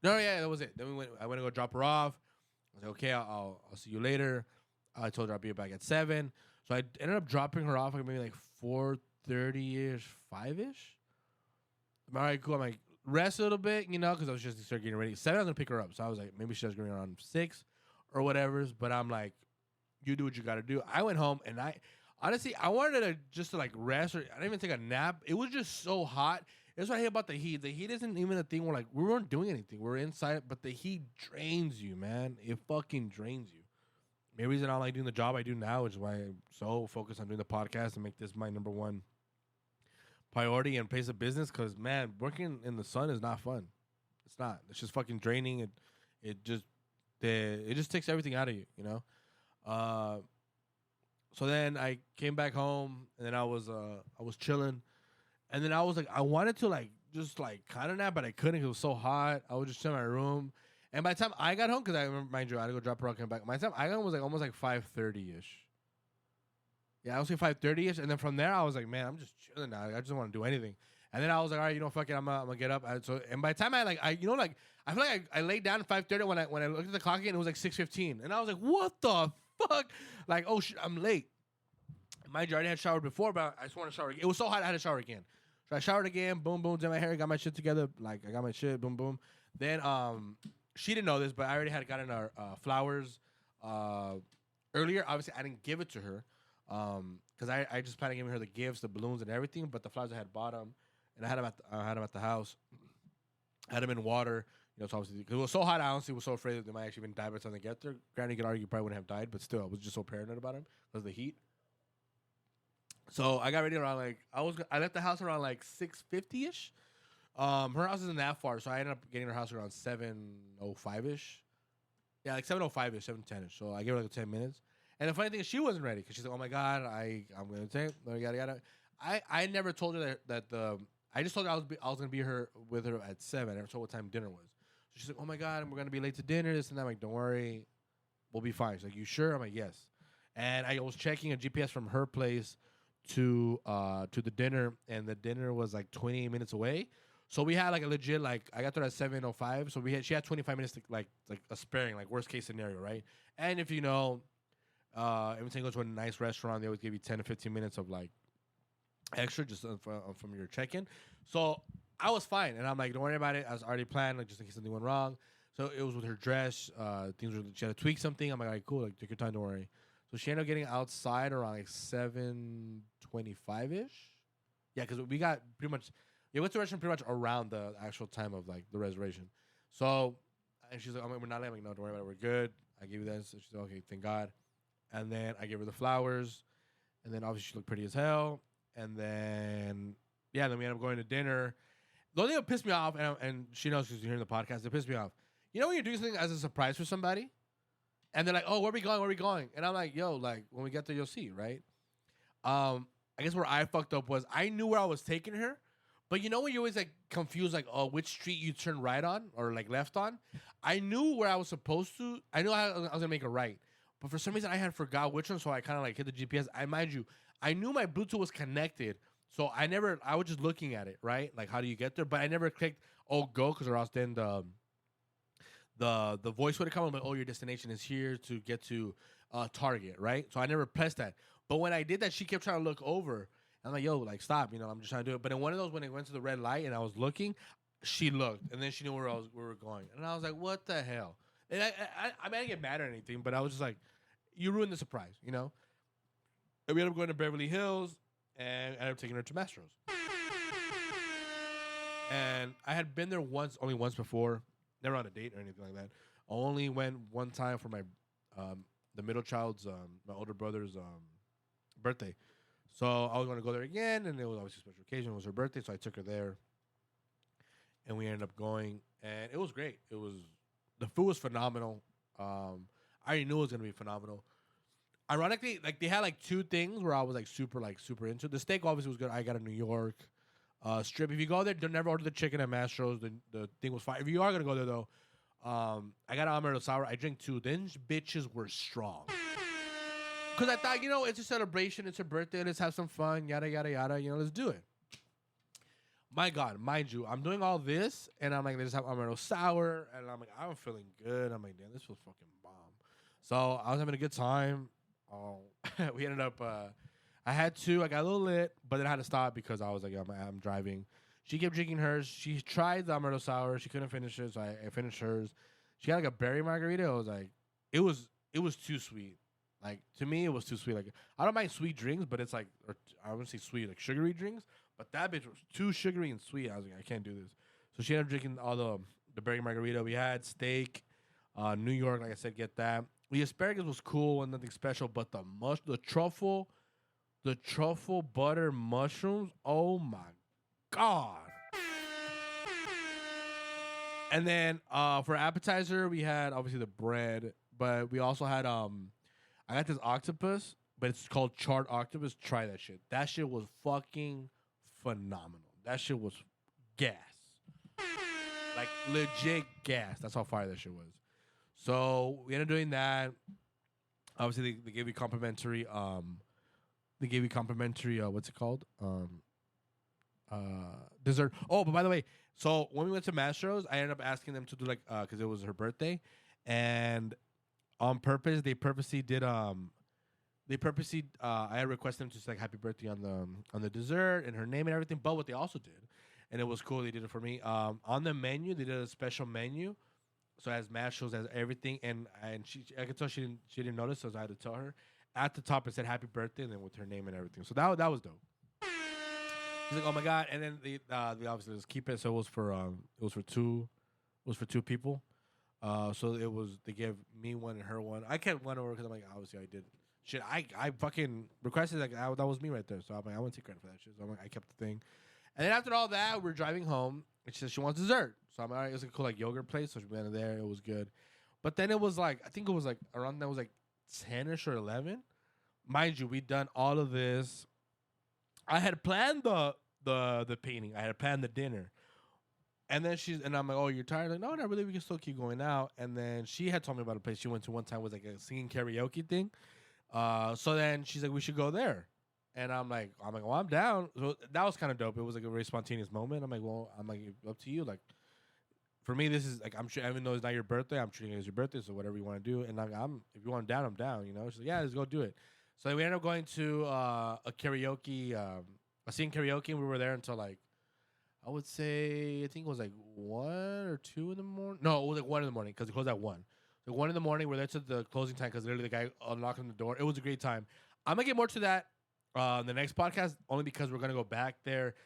no, yeah, that was it. Then I went to go drop her off. I was like, okay, I'll see you later. I told her I'll be back at 7. So I ended up dropping her off like maybe like 4:30ish, 5ish. All right, cool. I'm like, rest a little bit, because I was just start getting ready. 7, I was gonna pick her up. So I was like, maybe she was going around 6 or whatever. But I'm like, you do what you got to do. I went home and I wanted to just to like rest, or I didn't even take a nap. It was just so hot. That's what I hate about the heat. The heat isn't even a thing where like we weren't doing anything. We're inside, but the heat drains you, man. It fucking drains you. Maybe reason I don't like doing the job I do now, which is why I'm so focused on doing the podcast and make this my number one priority and place of business. Because man, working in the sun is not fun. It's not. It's just fucking draining. It just takes everything out of you, So then I came back home, and then I was chilling, and then I was like, I wanted to like just like kind of nap, but I couldn't because it was so hot. I was just in my room, and by the time I got home, because I remember, mind you, I had to go drop her off, came back. By the time I got home was like almost like 5:30ish. Yeah, I was like 5:30ish, and then from there I was like, man, I'm just chilling now. I just don't want to do anything. And then I was like, all right, fuck it, I'm gonna get up. And by the time I feel like I laid down at 5:30 when I looked at the clock again, it was like 6:15, and I was like, what the fuck? Like, oh shit, I'm late. Mind you, I already had showered before, but I just want to shower again. It was so hot, I had to shower again. So I showered again, boom, boom, did my hair, got my shit together. Like, I got my shit, boom, boom. Then, she didn't know this, but I already had gotten our flowers earlier. Obviously, I didn't give it to her because I just planned on giving her the gifts, the balloons, and everything. But the flowers I had bought them, and I had them at the house. I had them in water. So obviously, because it was so hot, I honestly was so afraid that they might actually even die by the time they get there. Granted, you could argue probably wouldn't have died, but still, I was just so paranoid about him because of the heat. So I got ready around I left the house around like 6:50ish. Her house isn't that far, so I ended up getting her house around 7:05ish. Yeah, like 7:05ish, 7:10ish. So I gave her like 10 minutes. And the funny thing is, she wasn't ready because she's like, "Oh my god, I'm gonna take yada." I never told her that the. I just told her I was gonna be with her at 7. I never told what time dinner was. So she's like, "Oh my god, we're gonna be late to dinner." This and that. I'm like, "Don't worry, we'll be fine." She's like, "You sure?" I'm like, "Yes." And I was checking a GPS from her place to the dinner, and the dinner was like 28 minutes away. So we had like a legit I got there at 7:05. So she had 25 minutes to like a sparing, like worst case scenario, right? And if every time you go to a nice restaurant, they always give you 10 to 15 minutes of like extra just from your check-in. So I was fine, and I'm like, don't worry about it. I was already planned, like just in case something went wrong. So it was with her dress. She had to tweak something. I'm like, all right, cool. Like, take your time, don't worry. So she ended up getting outside around like 7:25ish. Yeah, because we got pretty much. It went to the restaurant pretty much around the actual time of like the reservation. So, and she's like, "Oh, we're not late." I'm like, "No, don't worry about it. We're good." I gave you that. So she's like, "Okay, thank God." And then I gave her the flowers, and then obviously she looked pretty as hell. And then then we ended up going to dinner. The only thing that pissed me off, and she knows she's hearing the podcast, it pissed me off. You know when you're doing something as a surprise for somebody, and they're like, "Oh, where are we going? Where are we going?" And I'm like, "Yo, like when we get there, you'll see, right?" I guess where I fucked up was I knew where I was taking her. But you know when you're always like confused, like, oh, which street you turn right on or like left on? I knew where I was supposed to. I knew I was gonna make a right, but for some reason I had forgot which one, so I kind of like hit the GPS. Mind you, I knew my Bluetooth was connected, so I was just looking at it, right? Like, how do you get there? But I never clicked, oh, go, because or else then the voice would come on like, oh, your destination is here to get to Target, right? So I never pressed that. But when I did that, she kept trying to look over. I'm like, yo, like stop, I'm just trying to do it. But in one of those, when it went to the red light and I was looking, she looked, and then she knew where we were going, and I was like, what the hell? And I didn't get mad or anything, but I was just like, you ruined the surprise. And we ended up going to Beverly Hills, and I ended up taking her to Mastro's. And I had been there only once before, never on a date or anything like that. I only went one time for my the middle child's my older brother's birthday. So I was going to go there again, and it was obviously a special occasion. It was her birthday, so I took her there, and we ended up going, and it was great. The food was phenomenal. I already knew it was going to be phenomenal. Ironically, like they had like two things where I was like super into. The steak obviously was good. I got a New York strip. If you go there, don't never order the chicken at Mastro's. The thing was fine. If you are gonna go there though, I got an amaretto sour. I drank two. Then bitches were strong. Cause I thought, it's a celebration. It's her birthday. Let's have some fun. Yada yada yada. Let's do it. My God, mind you, I'm doing all this, and I'm like, let's have amaretto sour, and I'm like, I'm feeling good. I'm like, damn, this was fucking bomb. So I was having a good time. We ended up. I got a little lit, but then I had to stop because I was like, I'm driving. She kept drinking hers. She tried the amaretto sour. She couldn't finish it, so I finished hers. She got like a berry margarita. I was like, it was too sweet. Like to me, it was too sweet. Like I don't mind sweet drinks, but it's like, or I wouldn't say sweet, like sugary drinks. But that bitch was too sugary and sweet. I was like, I can't do this. So she ended up drinking all the berry margarita. We had steak, New York, like I said, get that. The asparagus was cool and nothing special, but the truffle butter mushrooms, oh my God. And then for appetizer, we had obviously the bread, but we also had I got this octopus, but it's called charred octopus. Try that shit. That shit was fucking phenomenal. That shit was gas. Like legit gas. That's how fire that shit was. So we ended up doing that. Obviously, they gave me complimentary. What's it called? Dessert. Oh, but by the way, so when we went to Mastro's, I ended up asking them to do like because it was her birthday, and on purpose they purposely did I had requested them to say like happy birthday on the dessert and her name and everything. But what they also did, and it was cool, they did it for me. On the menu, they did a special menu. So it has Mastro's, has everything, and I could tell she didn't notice, so I had to tell her. At the top it said happy birthday, and then with her name and everything. So that was dope. She's like, oh my God, and then they obviously just keep it. So it was for two people. So they gave me one and her one. I kept one over because I'm like, obviously I did shit. I fucking requested that was me right there. So I'm like, I want to take credit for that shit. So I'm like, I kept the thing. And then after all that, we're driving home, and she said she wants dessert. So I'm like, all right, it was a cool like yogurt place. So we went in there. It was good. But then it was like, I think it was like around that was like 10ish or 11. Mind you, we'd done all of this. I had planned the painting. I had planned the dinner. And then I'm like, oh, you're tired? Like, no, not really. We can still keep going out. And then she had told me about a place she went to one time, was like a singing karaoke thing. So then she's like, we should go there. And I'm like, well, I'm down. So that was kind of dope. It was like a very spontaneous moment. I'm like, up to you. Like, for me, this is like, I'm sure, even though it's not your birthday, I'm treating it as your birthday. So whatever you want to do. And if you want I'm down, I'm down. She's like, yeah, let's go do it. So we ended up going to a karaoke, a singing karaoke. And we were there until like, I would say, I think it was like 1 or 2 in the morning. No, it was like 1 in the morning because it closed at 1. So 1 in the morning, we're there to the closing time because literally the guy unlocked the door. It was a great time. I'm going to get more to that the next podcast, only because we're going to go back there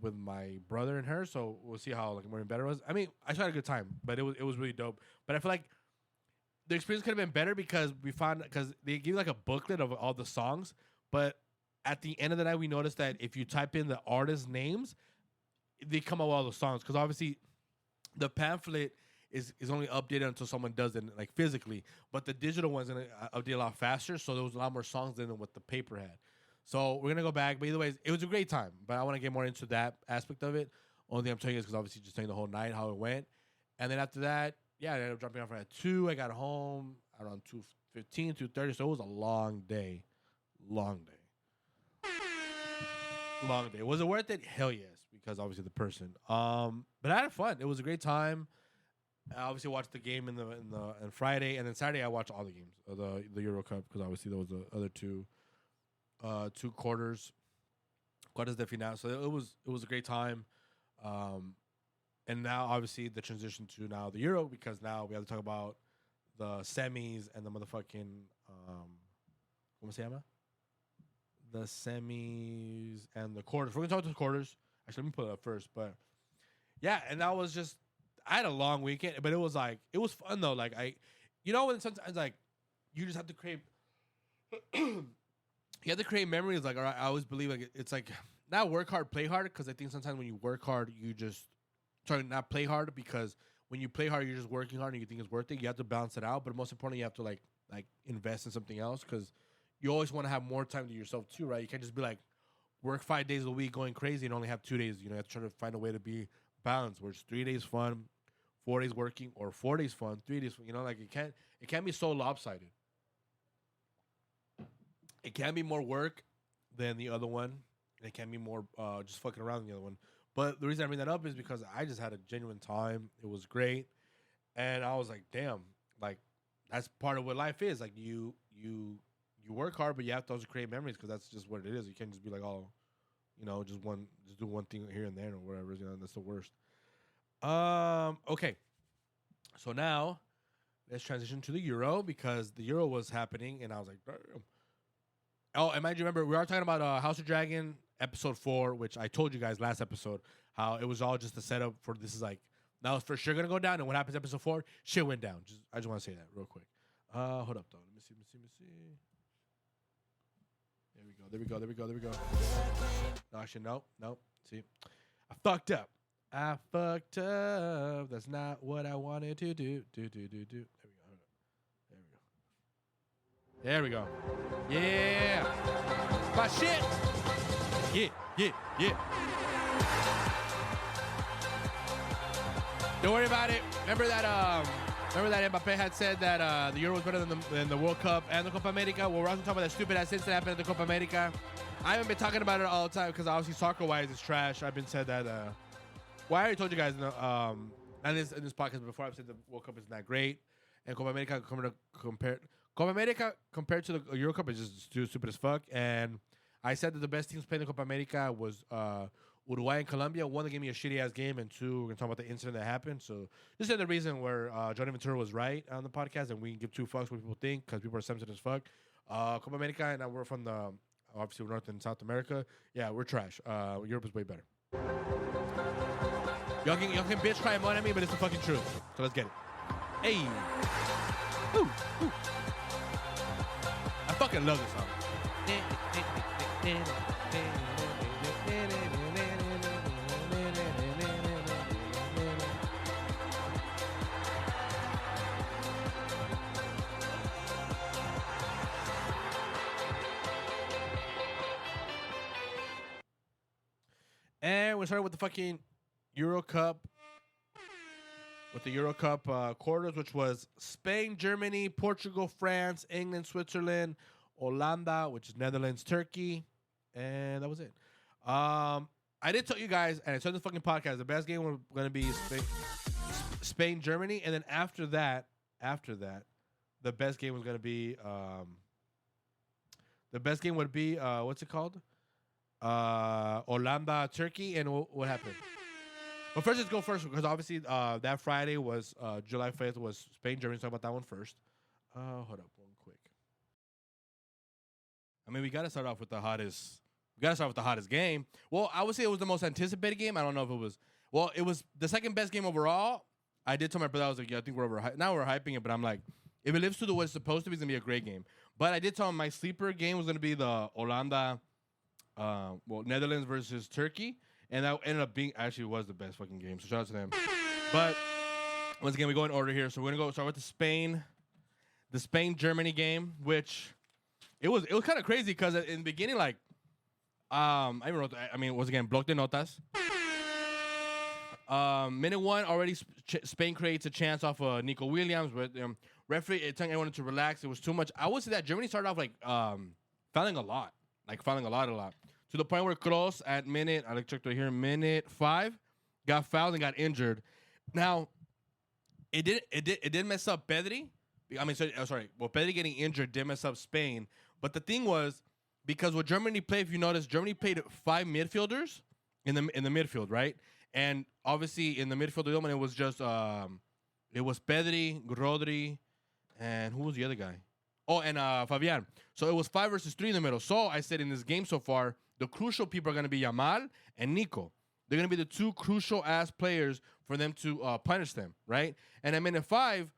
with my brother and her. So we'll see how like more and better it was. I mean, I had a good time, but it was really dope. But I feel like the experience could have been better because they give you like a booklet of all the songs. But at the end of the night, we noticed that if you type in the artist names, they come up with all the songs, because obviously the pamphlet is only updated until someone does it like physically, but the digital one's gonna update a lot faster, so there was a lot more songs than what the paper had. So we're gonna go back, but either way, it was a great time. But I want to get more into that aspect of it. Only thing I'm telling you is because obviously just telling the whole night how it went, and then after that, yeah, I ended up dropping off at 2. I got home around 2:15, 2:30, so it was a long day. Long day. Was it worth it? Hell yes, because obviously the person. But I had fun. It was a great time. I obviously watched the game in Friday, and then Saturday I watched all the games of the Euro Cup because obviously there was the other two quarters de final. So it was a great time. And now obviously the transition to now the Euro because now we have to talk about the semis and the motherfucking ¿cómo se llama? The semis and the quarters. We're gonna talk about the quarters. Actually, let me put it up first. But yeah, and that was just I had a long weekend, but it was fun though. Like when sometimes like you just have to create you have to create memories. Like I always believe like it's like not work hard, play hard. Because I think sometimes when you work hard, you just try to not play hard because when you play hard, you're just working hard and you think it's worth it. You have to balance it out, but most importantly, you have to like invest in something else because you always want to have more time to yourself too, right? You can't just be like work 5 days a week going crazy and only have 2 days. You know, you have to try to find a way to be balanced. Where it's 3 days fun, 4 days working, or 4 days fun, 3 days. You know, like it can't be so lopsided. It can be more work than the other one. It can be more just fucking around than the other one. But the reason I bring that up is because I just had a genuine time. It was great, and I was like, damn, like that's part of what life is. Like you work hard, but you have to also create memories because that's just what it is. You can't just be like, oh, you know, just do one thing here and there or whatever. You know, that's the worst. Okay. So now let's transition to the Euro because the Euro was happening, and I was like, damn. Oh, and mind you, remember we are talking about House of Dragon episode 4, which I told you guys last episode how it was all just a setup for this is like now it's for sure gonna go down, and what happens episode 4? Shit went down. I just want to say that real quick. Hold up though. Let me see. There we go. No, actually, nope. See, I fucked up. That's not what I wanted to do. There we go. Yeah. My shit. Yeah. Don't worry about it. Remember that Mbappe had said that the Euro was better than the World Cup and the Copa America? Well, we're also talking about that stupid ass incident that happened at the Copa America. I haven't been talking about it all the time because obviously soccer-wise it's trash. I've been said that. Well, I already told you guys in this podcast before. I've said the World Cup is not great, and Copa America compared to the Euro Cup is just stupid as fuck. And I said that the best teams playing the Copa America was Uruguay and Colombia. One, they gave me a shitty ass game, and two, we're gonna talk about the incident that happened. So this is the reason where Johnny Ventura was right on the podcast, and we can give two fucks what people think because people are sensitive as fuck. Copa America, and we're from the obviously North and South America. Yeah, we're trash. Europe is way better. Y'all can bitch cry and moan at me, but it's the fucking truth. So let's get it. Hey. Ooh. I fucking love this song. And we started with the fucking Euro Cup. With the Euro Cup quarters, which was Spain, Germany, Portugal, France, England, Switzerland, Holanda, which is Netherlands, Turkey, and that was it. I did tell you guys, and I said in the fucking podcast, the best game was going to be Spain, Germany, and then after that, the best game was going to be what's it called? Holanda, Turkey, and what happened? But first, let's go first because obviously that Friday was July 5th was Spain, Germany. Talk about that one first. Hold up one quick. I mean, we got to start off with the hottest. We got to start with the hottest game. Well, I would say it was the most anticipated game. I don't know if it was. Well, it was the second best game overall. I did tell my brother, I was like, yeah, I think we're overhyping. Now we're hyping it, but I'm like, if it lives to the what it's supposed to be, it's gonna be a great game. But I did tell him my sleeper game was gonna be the Holanda, Netherlands versus Turkey. And that ended up being actually was the best fucking game. So shout out to them. But once again, we go in order here. So we're gonna go start with the Spain Germany game, which it was kind of crazy because in the beginning, like once again, block de notas. Minute one already Spain creates a chance off of Nico Williams, but referee telling everyone to relax. It was too much. I would say that Germany started off like fouling a lot. To the point where Kroos at minute 5 got fouled and got injured. Now, It did mess up Pedri. I mean, sorry. Well, Pedri getting injured did mess up Spain. But the thing was, because what Germany played, if you notice, Germany played 5 midfielders in the midfield, right? And obviously in the midfield, it was just it was Pedri, Rodri, and who was the other guy? Oh, and Fabian. So it was 5 versus 3 in the middle. So I said in this game so far, the crucial people are going to be Yamal and Nico. They're going to be the 2 crucial ass players for them to punish them, right? And at minute 5,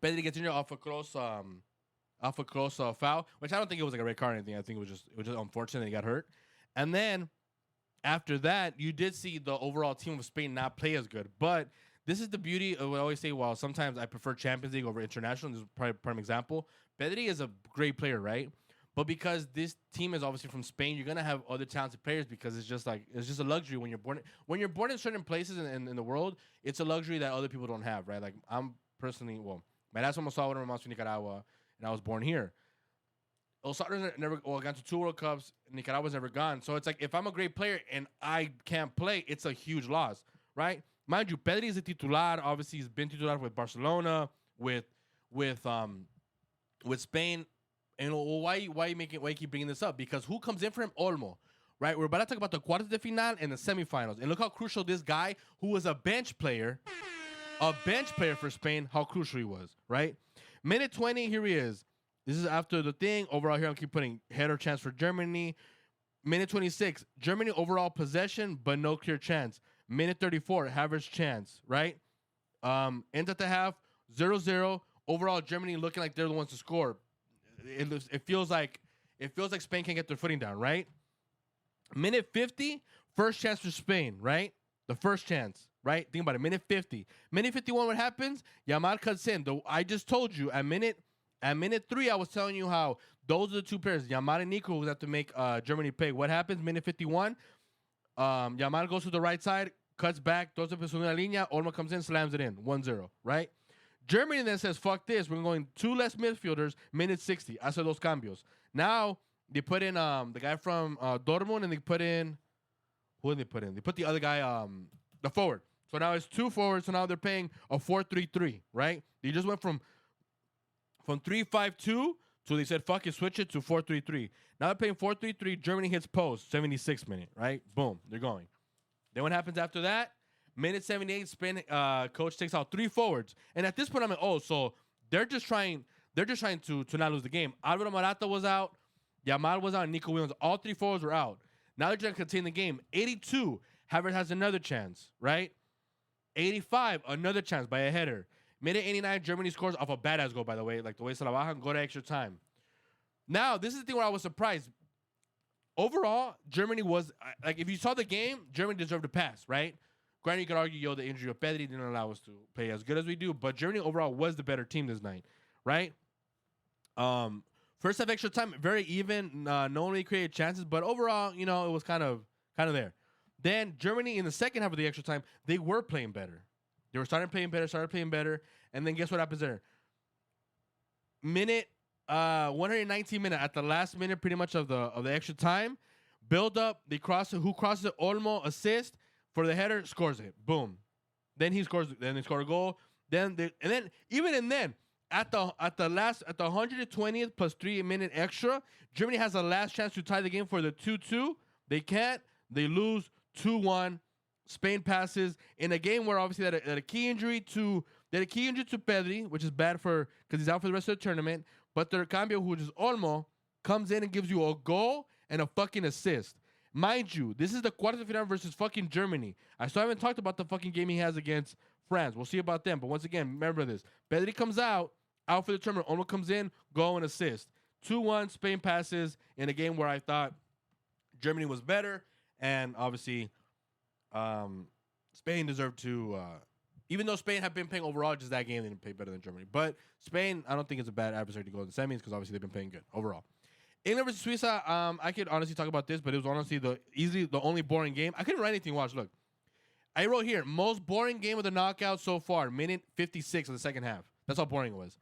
Pedri gets injured off a close foul, which I don't think it was like a red card or anything. I think it was just unfortunate he got hurt. And then after that, you did see the overall team of Spain not play as good. But this is the beauty of what I always say. While sometimes I prefer Champions League over international, this is probably a prime example. Pedri is a great player, right? But because this team is obviously from Spain, you're gonna have other talented players because it's just a luxury when you're born in certain places in the world. It's a luxury that other people don't have, right? Like I'm personally, my last one was Salvador, my mom's from Nicaragua, and I was born here. El Salvador never got to 2 World Cups. Nicaragua's never gone. So it's like if I'm a great player and I can't play, it's a huge loss, right? Mind you, Pedri is a titular. Obviously, he's been titular with Barcelona, with Spain. And why you keep bringing this up? Because who comes in for him? Olmo, right? We're about to talk about the quartos de final and the semifinals. And look how crucial this guy, who was a bench player for Spain, how crucial he was, right? Minute 20, here he is. This is after the thing. Overall, here I keep putting header chance for Germany. Minute 26, Germany overall possession, but no clear chance. Minute 34, Havertz chance, right? Ends at the half, 0-0. Overall, Germany looking like they're the ones to score. It feels like Spain can't get their footing down, right? Minute 50, first chance for Spain, right? The first chance, right? Think about it. Minute 50. Minute 51, what happens? Yamal cuts in. I just told you at minute 3, I was telling you how those are the 2 players, Yamal and Nico, who have to make Germany pay. What happens? Minute 51, Yamal goes to the right side, cuts back, throws up a segunda línea, Olmo comes in, slams it in, 1-0, right? Germany then says, fuck this, we're going 2 less midfielders, minute 60, hace dos cambios. Now, they put in the guy from Dortmund, and they put in, who did they put in? They put the other guy, the forward. So now it's 2 forwards, so now they're paying a 4-3-3, right? They just went from 3-5-2 to they said, fuck it, switch it to 4-3-3. Now they're paying 4-3-3, Germany hits post, 76th minute, right? Boom, they're going. Then what happens after that? Minute 78, Spain coach takes out 3 forwards. And at this point, I'm like, so they're just trying to not lose the game. Alvaro Morata was out, Yamal was out, and Nico Williams. All 3 forwards were out. Now they're trying to contain the game. 82, Havertz has another chance, right? 85, another chance by a header. Minute 89, Germany scores off a badass goal, by the way. Like the way se la bajan, go to extra time. Now, this is the thing where I was surprised. Overall, Germany was, like, if you saw the game, Germany deserved to pass, right? Granted, you could argue, the injury of Pedri didn't allow us to play as good as we do, but Germany overall was the better team this night, right? First half extra time, very even. No one really created chances, but overall, it was kind of there. Then Germany in the second half of the extra time, they were playing better. They were started playing better, and then guess what happens there? Minute 119 minute at the last minute, pretty much of the extra time, build up. They cross it. Who crosses it? Olmo assist for the header, scores it. Boom. Then he scores. Then they score a goal. Then at the 120th plus 3-minute extra, Germany has a last chance to tie the game for the 2-2. They can't. They lose 2-1. Spain passes in a game where obviously they had a key injury to Pedri, which is bad because he's out for the rest of the tournament. But their cambio, who is Olmo, comes in and gives you a goal and a fucking assist. Mind you, this is the quarters de final versus fucking Germany. I still haven't talked about the fucking game he has against France. We'll see about them. But once again, remember this. Pedri comes out for the tournament. Olmo comes in, goal and assist. 2-1, Spain passes in a game where I thought Germany was better. And obviously, Spain deserved to, even though Spain have been playing overall, just that game they didn't play better than Germany. But Spain, I don't think it's a bad adversary to go to the semis because obviously they've been playing good overall. England versus Suiza, I could honestly talk about this, but it was honestly the only boring game. I couldn't write anything to watch. Look, I wrote here, most boring game of the knockout so far, minute 56 of the second half. That's how boring it was.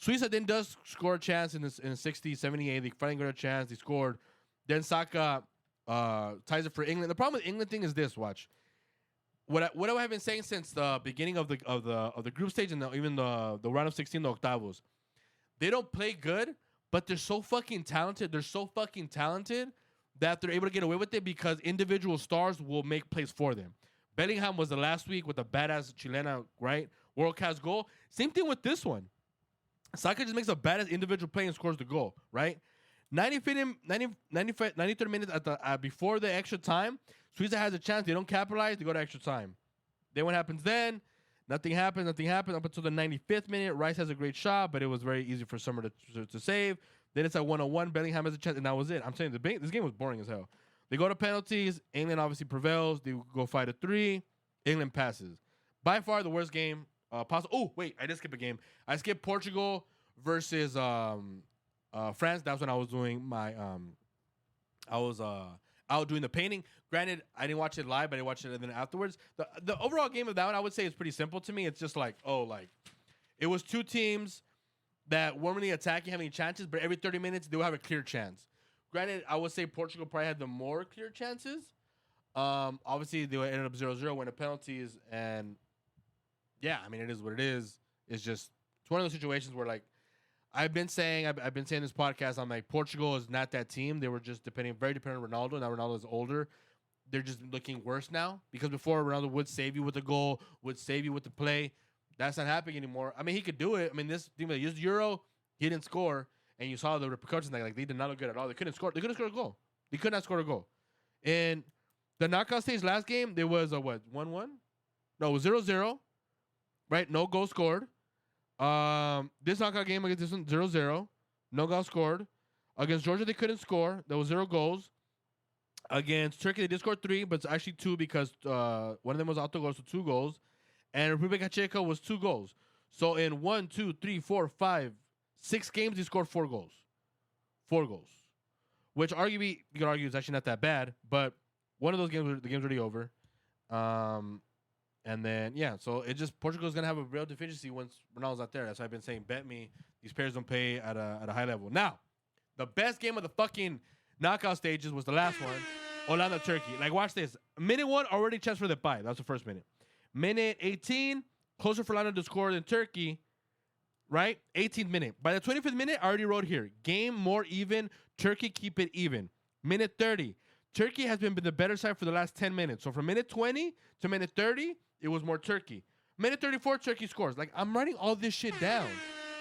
Suiza then does score a chance in 60, 78. They finally got a chance. They scored. Then Saka ties it for England. The problem with England thing is this, watch. what I have been saying since the beginning of the group stage and even the round of 16, the octavos. They don't play good, but they're so fucking talented. They're so fucking talented that they're able to get away with it because individual stars will make plays for them. Bellingham was the last week with a badass Chilena, right? World class goal. Same thing with this one. Saka just makes a badass individual play and scores the goal, right? 93rd minutes at the before the extra time, Suiza has a chance. They don't capitalize. They go to extra time. Then what happens then? Nothing happens. Up until the 95th minute. Rice has a great shot, but it was very easy for Summer to save. Then it's at 1-1. Bellingham has a chance, and that was it. I'm saying this game was boring as hell. They go to penalties. England obviously prevails. They go 5-3. England passes. By far the worst game possible. Oh, wait. I did skip a game. I skipped Portugal versus France. That's when I was doing my I was out doing the painting. Granted, I didn't watch it live, but I watched it then afterwards. The overall game of that one, I would say, is pretty simple to me. It's just like, it was two teams that weren't really attacking, having chances, but every 30 minutes they would have a clear chance. Granted, I would say Portugal probably had the more clear chances. Obviously, they ended up 0-0, win the penalties, and yeah, I mean, it is what it is. It's one of those situations where, like, I've been saying this podcast, I'm like, Portugal is not that team. They were just very dependent on Ronaldo. Now Ronaldo is older. They're just looking worse now because before Ronaldo would save you with the goal, would save you with the play. That's not happening anymore. I mean, he could do it. I mean, this team that used Euro, he didn't score, and you saw the repercussions. Like they did not look good at all. They couldn't score. They couldn't score a goal. They could not score a goal. In the knockout stage last game, there was a 1-1? No, it was 0-0. Right? No goal scored. This knockout game against this one, 0-0. No goal scored. Against Georgia, they couldn't score. There was 0 goals. Against Turkey, they did score 3, but it's actually 2 because one of them was autogol, so 2 goals. And Republika Czech was 2 goals. So in 1, 2, 3, 4, 5, 6 games, he scored 4 goals. 4 goals. Which arguably, you could argue is actually not that bad, but one of those games, the game's already over. And then, yeah, so it just Portugal's going to have a real deficiency once Ronaldo's not there. That's why I've been saying, bet me, these players don't play at a high level. Now, the best game of the fucking knockout stages was the last one, Holanda-Turkey. Like, watch this. Minute 1, already chance for the bye. That's the first minute. Minute 18, closer for Holanda to score than Turkey, right? 18th minute. By the 25th minute, I already wrote here, game more even, Turkey keep it even. Minute 30, Turkey has been the better side for the last 10 minutes. So from minute 20 to minute 30, it was more Turkey. Minute 34, Turkey scores. Like, I'm writing all this shit down.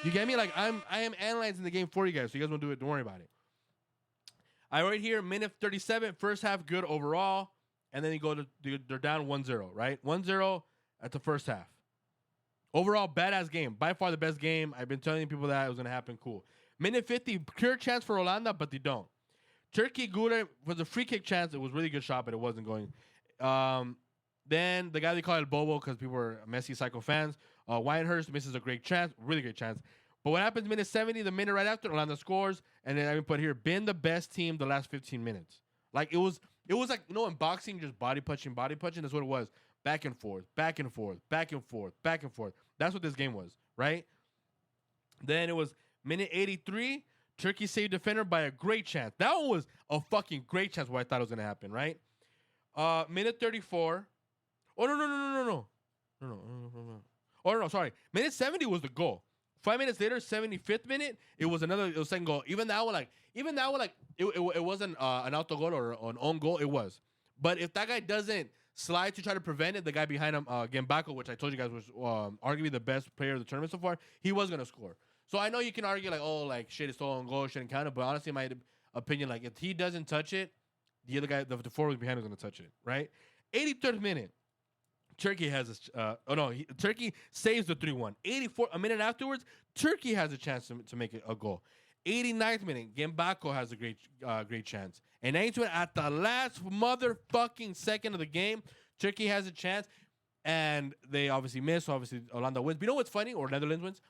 You get me? Like, I am analyzing the game for you guys, so you guys won't do it. Don't worry about it. I write here, minute 37, first half good overall, and then they're down 1-0, right? 1-0 at the first half. Overall, badass game. By far the best game. I've been telling people that it was going to happen. Cool. Minute 50, clear chance for Holanda, but they don't. Turkey, Guler was a free kick chance. It was a really good shot, but it wasn't going. Then the guy they call El Bobo because people were Messi Psycho fans. Winehurst misses a great chance, really great chance. But what happens minute 70, the minute right after, Holanda scores, and then I put here, been the best team the last 15 minutes. Like, it was like, you know, in boxing, just body punching. That's what it was. Back and forth, back and forth, back and forth, back and forth. That's what this game was, right? Then it was minute 83, Turkey saved defender by a great chance. That one was a fucking great chance where I thought it was going to happen, right? Minute 34. Oh, no. Oh, no, sorry. Minute 70 was the goal. 5 minutes later, 75th minute, it was second goal. Even that one, it wasn't an auto goal or an own goal. It was. But if that guy doesn't slide to try to prevent it, the guy behind him, Gambako, which I told you guys was arguably the best player of the tournament so far, he was going to score. So I know you can argue, like, oh, like, shit, it's still on goal, shouldn't count it. But honestly, in my opinion, like, if he doesn't touch it, the other guy, the forward behind him is going to touch it, right? 83rd minute. Turkey has Turkey saves the 3-1. 84, a minute afterwards, Turkey has a chance to make it a goal. 89th minute, Gambako has a great chance. And 92 at the last motherfucking second of the game, Turkey has a chance, and they obviously miss. So obviously, Holanda wins. But you know what's funny? Or Netherlands wins.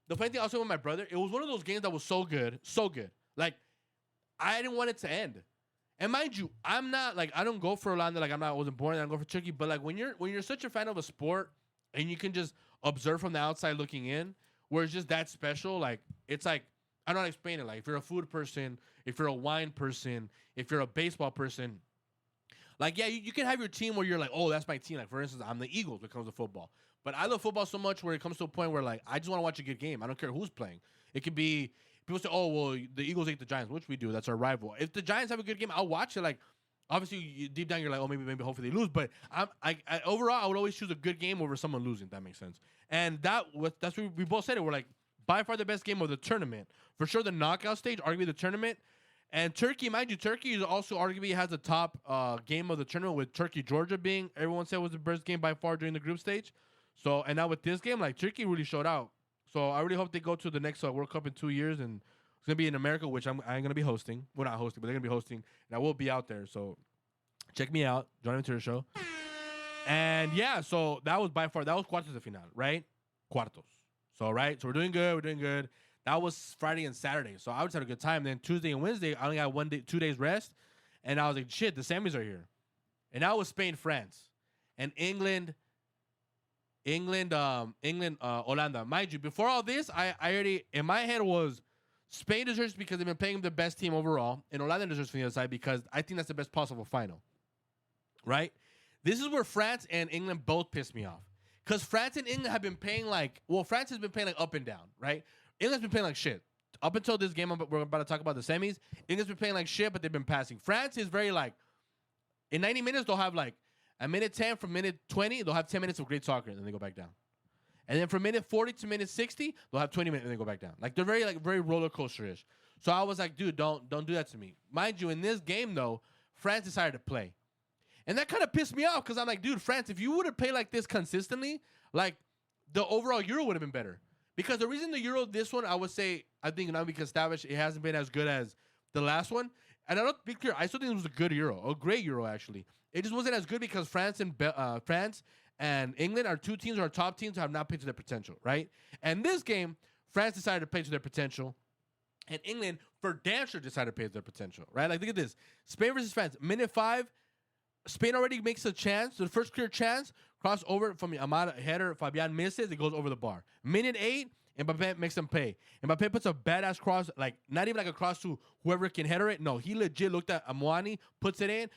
The funny thing also with my brother, it was one of those games that was so good. Like, I didn't want it to end. And mind you, I'm not, like, I don't go for Holanda, like, I wasn't born, I don't go for Turkey, but, like, when you're such a fan of a sport and you can just observe from the outside looking in, where it's just that special, like, it's like, I don't know how to explain it. Like, if you're a food person, if you're a wine person, if you're a baseball person, Like, yeah, you can have your team where you're like, oh, that's my team. Like, for instance, I'm the Eagles when it comes to football. But I love football so much where it comes to a point where, like, I just want to watch a good game. I don't care who's playing. It could be, people say, oh, well, the Eagles ate the Giants, which we do. That's our rival. If the Giants have a good game, I'll watch it. Like, obviously, deep down, you're like, oh, maybe, hopefully they lose. But overall, I would always choose a good game over someone losing, if that makes sense. And that's what we both said it. We're like, by far the best game of the tournament. For sure, the knockout stage, arguably the tournament. And Turkey, mind you, Turkey is also arguably has the top game of the tournament with Turkey-Georgia being, everyone said was the best game by far during the group stage. So, and now with this game, like, Turkey really showed out. So I really hope they go to the next World Cup in 2 years, and it's going to be in America, which I'm going to be hosting. Well, not hosting, but they're going to be hosting, and I will be out there. So check me out. Join me to the show. And, yeah, so that was by far, that was cuartos de final, right? Cuartos. So, right? So we're doing good. That was Friday and Saturday. So I just had a good time. Then Tuesday and Wednesday, I only got 2 days rest. And I was like, shit, the semis are here. And that was Spain, France. And England, Holanda. Mind you, before all this, I already, in my head was Spain deserves because they've been playing the best team overall. And Holanda deserves from the other side because I think that's the best possible final. Right? This is where France and England both pissed me off. Because France and England have been playing like, well, France has been playing like up and down, right? England's been playing like shit. Up until this game we're about to talk about, the semis, England's been playing like shit, but they've been passing. France is very like, in 90 minutes, they'll have like a minute 10 from minute 20, they'll have 10 minutes of great soccer, and then they go back down. And then from minute 40 to minute 60, they'll have 20 minutes, and they go back down. Like, they're very roller coaster-ish. So I was like, dude, don't do that to me. Mind you, in this game, though, France decided to play. And that kind of pissed me off because I'm like, dude, France, if you would have played like this consistently, like, the overall Euro would have been better. Because the reason the Euro, this one, I would say, I think now we can establish it hasn't been as good as the last one. And I don't be clear, I still think it was a good Euro, a great Euro, actually. It just wasn't as good because France and England are two teams, our top teams, who have not played to their potential, right? And this game, France decided to play to their potential. And England, for damn sure, decided to play to their potential, right? Like, look at this. Spain versus France. Minute 5, Spain already makes a chance. The first clear chance, cross over from Amada header. Fabian misses. It goes over the bar. Minute 8, Mbappe makes them pay. Mbappe puts a badass cross, like not even like a cross to whoever can header it. No, he legit looked at Amouani, puts it in,